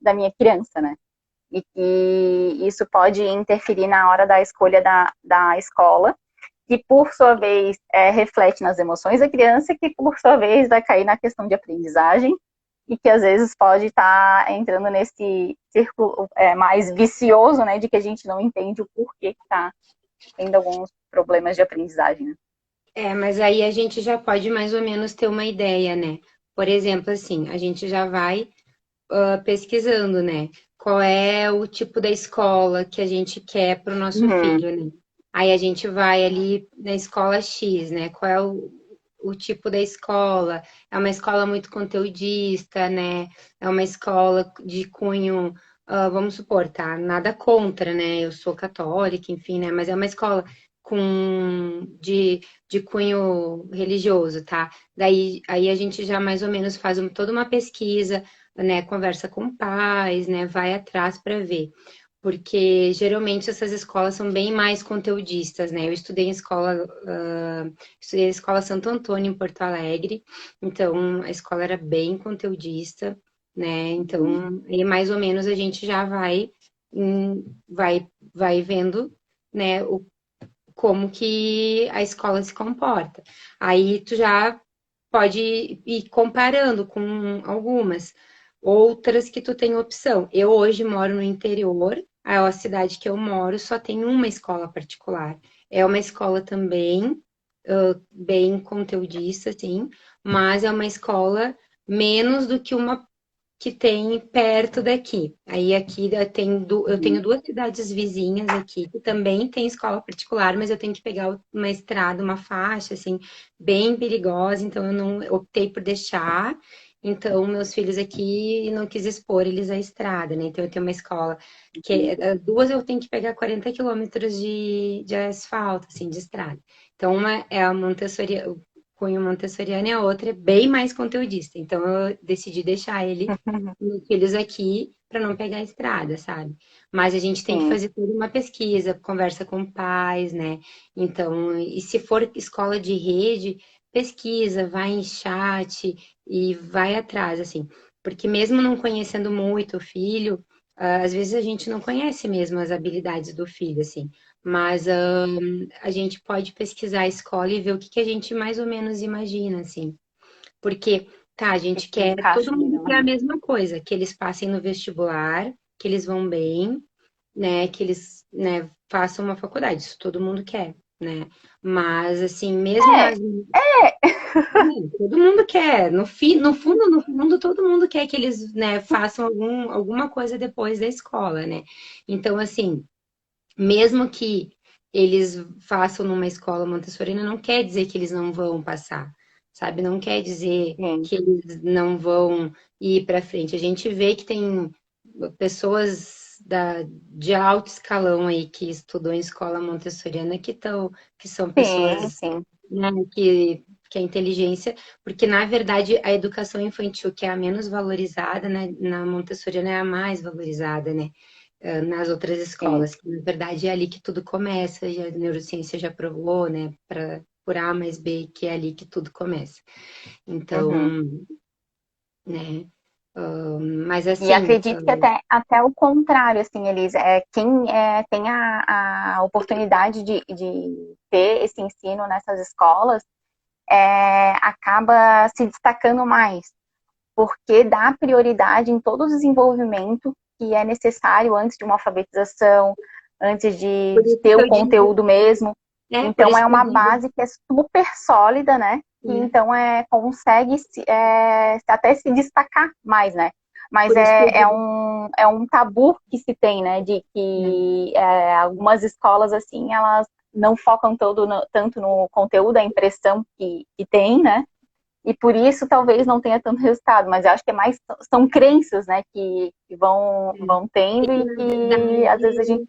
da minha criança, né? E que isso pode interferir na hora da escolha da escola, que por sua vez reflete nas emoções da criança, que por sua vez vai cair na questão de aprendizagem, e que às vezes pode estar entrando nesse círculo mais vicioso, né? De que a gente não entende o porquê que está tendo alguns problemas de aprendizagem, né? Mas aí a gente já pode mais ou menos ter uma ideia, né? Por exemplo, assim, a gente já vai pesquisando, né? Qual é o tipo da escola que a gente quer para o nosso Uhum. filho, né? Aí a gente vai ali na escola X, né? Qual é o tipo da escola? É uma escola muito conteudista, né? É uma escola de cunho, vamos supor, tá? Nada contra, né? Eu sou católica, enfim, né? Mas é uma escola de cunho religioso, tá? Daí aí a gente já mais ou menos faz toda uma pesquisa, né, conversa com pais, né, vai atrás para ver. Porque geralmente essas escolas são bem mais conteudistas, né? Eu estudei em escola Santo Antônio em Porto Alegre, então a escola era bem conteudista, né? Então, e mais ou menos a gente já vai vendo, né, como que a escola se comporta. Aí tu já pode ir comparando com algumas. Outras que tu tem opção. Eu hoje moro no interior, a cidade que eu moro só tem uma escola particular. É uma escola também bem conteudista, assim, mas é uma escola menos do que uma que tem perto daqui. Aí aqui eu tenho duas cidades vizinhas aqui que também tem escola particular, mas eu tenho que pegar uma estrada, uma faixa, assim, bem perigosa, então eu não optei por deixar. Então, meus filhos aqui não quis expor eles à estrada, né? Então, eu tenho uma escola duas eu tenho que pegar 40 quilômetros de asfalto, assim, de estrada. Então, uma é a Montessori, o cunho montessoriano e a outra é bem mais conteudista. Então, eu decidi deixar meus filhos aqui para não pegar a estrada, sabe? Mas a gente tem que Sim. fazer toda uma pesquisa, conversa com pais, né? Então, e se for escola de rede, pesquisa, vai em chat e vai atrás, assim. Porque mesmo não conhecendo muito o filho, às vezes a gente não conhece mesmo as habilidades do filho, assim. Mas a gente pode pesquisar a escola e ver o que a gente mais ou menos imagina, assim. Porque, tá, a Que gente se quer, todo encaixa mundo melhor, quer a né? mesma coisa, que eles passem no vestibular, que eles vão bem, né, que eles, né, façam uma faculdade, isso todo mundo quer, né? Mas, assim, mesmo É, nas... é. Todo mundo quer, no fundo, todo mundo quer que eles, né, façam alguma coisa depois da escola, né? Então, assim, mesmo que eles façam numa escola montessorina, não quer dizer que eles não vão passar, sabe? Não quer dizer Sim. que eles não vão ir para frente. A gente vê que tem pessoas de alto escalão aí que estudou em escola montessoriana que são Sim, pessoas, sim. né, que que a inteligência, porque na verdade a educação infantil, que é a menos valorizada, né, na Montessoriana é a mais valorizada, né, nas outras Sim. escolas, que na verdade é ali que tudo começa, já, a neurociência já provou, né, para por A mais B, que é ali que tudo começa. Então, Uhum. né, mas E assim, acredito que até o contrário, assim, Elisa, quem tem a oportunidade de ter esse ensino nessas escolas acaba se destacando mais, porque dá prioridade em todo o desenvolvimento que é necessário antes de uma alfabetização, antes por de isso ter que o eu digo, conteúdo mesmo. por Então isso é que eu uma digo, base que é super sólida, né? Que né, então consegue até se destacar mais, né? Mas por isso que eu digo, é um tabu que se tem, né? De né, que algumas escolas, assim, elas não focam tanto no conteúdo, a impressão que tem, né? E por isso talvez não tenha tanto resultado, mas eu acho que são crenças, né, que vão é tendo que e na que às vezes a gente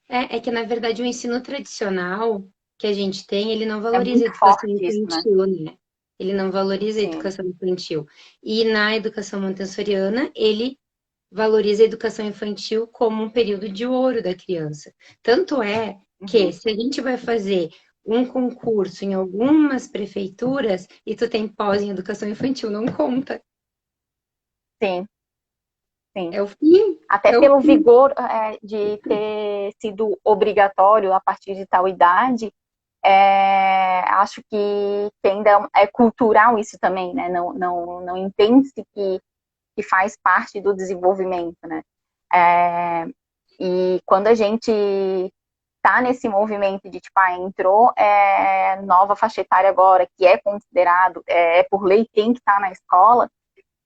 verdade é que, na verdade, o ensino tradicional que a gente tem, ele não é valoriza a muito educação forte isso, né? infantil, né? Ele não valoriza a Sim. educação infantil. E na educação montessoriana, ele valoriza a educação infantil como um período de ouro da criança. Tanto é que, Uhum. se a gente vai fazer um concurso em algumas prefeituras e tu tem pós em educação infantil, não conta. Sim, sim. É o fim, Até é o pelo fim. vigor de ter sido obrigatório a partir de tal idade, acho que ainda é cultural isso também, né? Não entende-se que faz parte do desenvolvimento, né? É, e quando a gente tá nesse movimento de, tipo, entrou nova faixa etária agora, que é considerado, por lei, tem que estar na escola,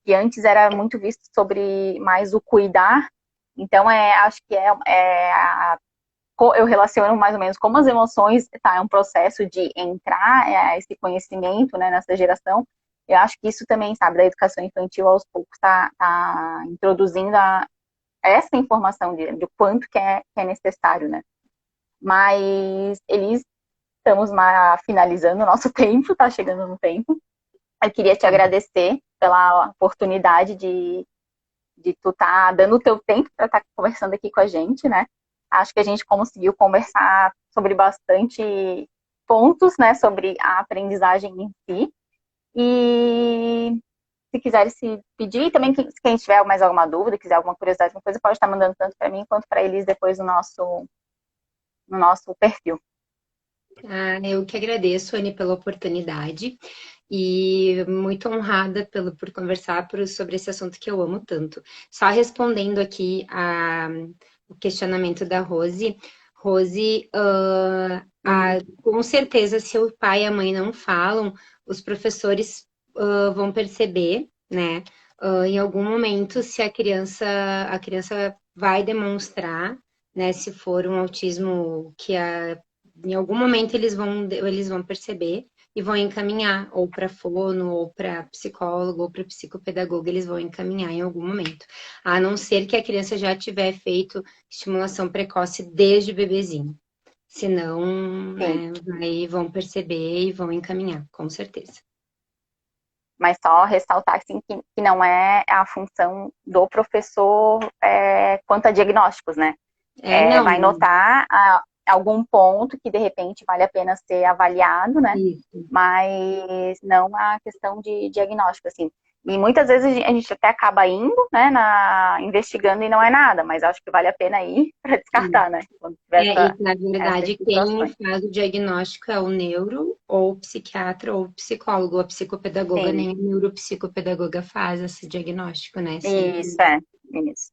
que antes era muito visto sobre mais o cuidar, então acho que eu relaciono mais ou menos como as emoções, tá, é um processo de entrar esse conhecimento, né, nessa geração. Eu acho que isso também, sabe, da educação infantil aos poucos tá introduzindo essa informação de quanto que é necessário, né? Mas eles estamos finalizando o nosso tempo, tá chegando no tempo. Eu queria te agradecer pela oportunidade de tu estar dando o teu tempo para estar conversando aqui com a gente, né? Acho que a gente conseguiu conversar sobre bastante pontos, né, sobre a aprendizagem em si. E se quiser se pedir, também quem tiver mais alguma dúvida, quiser alguma curiosidade, alguma coisa, pode estar mandando tanto para mim quanto para eles depois no nosso perfil. Ah, eu que agradeço, Anne, pela oportunidade e muito honrada por conversar sobre esse assunto que eu amo tanto. Só respondendo aqui o questionamento da Rose. Rose, com certeza, se o pai e a mãe não falam, os professores vão perceber, né? Em algum momento, se a criança vai demonstrar, né? Se for um autismo em algum momento eles vão perceber e vão encaminhar ou para fono, ou para psicólogo, ou para psicopedagoga, eles vão encaminhar em algum momento. A não ser que a criança já tiver feito estimulação precoce desde bebezinho. Senão, Sim, né, vão perceber e vão encaminhar, com certeza. mas só ressaltar assim, que não é a função do professor quanto a diagnósticos, né? Não, Vai notar algum ponto que de repente vale a pena ser avaliado, né? isso. Mas não a questão de diagnóstico, assim. E muitas vezes a gente até acaba indo, né, investigando e não é nada, mas acho que vale a pena ir para descartar, né? Quando tiver E na essas verdade, quem situações. faz o diagnóstico é o neuro, ou o psiquiatra, ou o psicólogo, ou a psicopedagoga, Sim, nem a neuropsicopedagoga faz esse diagnóstico, né? Sempre. isso isso.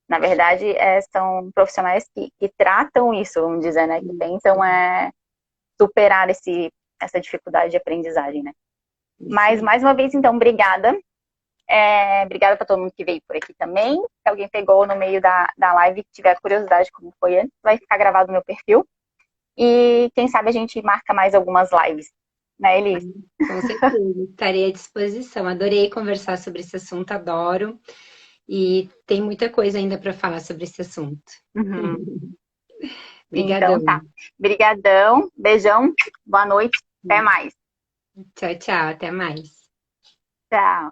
Na verdade, são profissionais que tratam isso, vamos dizer, né? Que tentam superar essa dificuldade de aprendizagem, né? Isso Mas, aí. mais uma vez, então, obrigada. Obrigada para todo mundo que veio por aqui também. Se alguém pegou no meio da live e tiver curiosidade como foi antes, vai ficar gravado no meu perfil. E quem sabe a gente marca mais algumas lives, né, Elis? Com certeza, estarei à disposição. Adorei conversar sobre esse assunto, adoro. E tem muita coisa ainda para falar sobre esse assunto. Uhum. Então Obrigadão. tá. Brigadão, beijão, boa noite, até mais. Tchau, tchau, até mais. Tchau.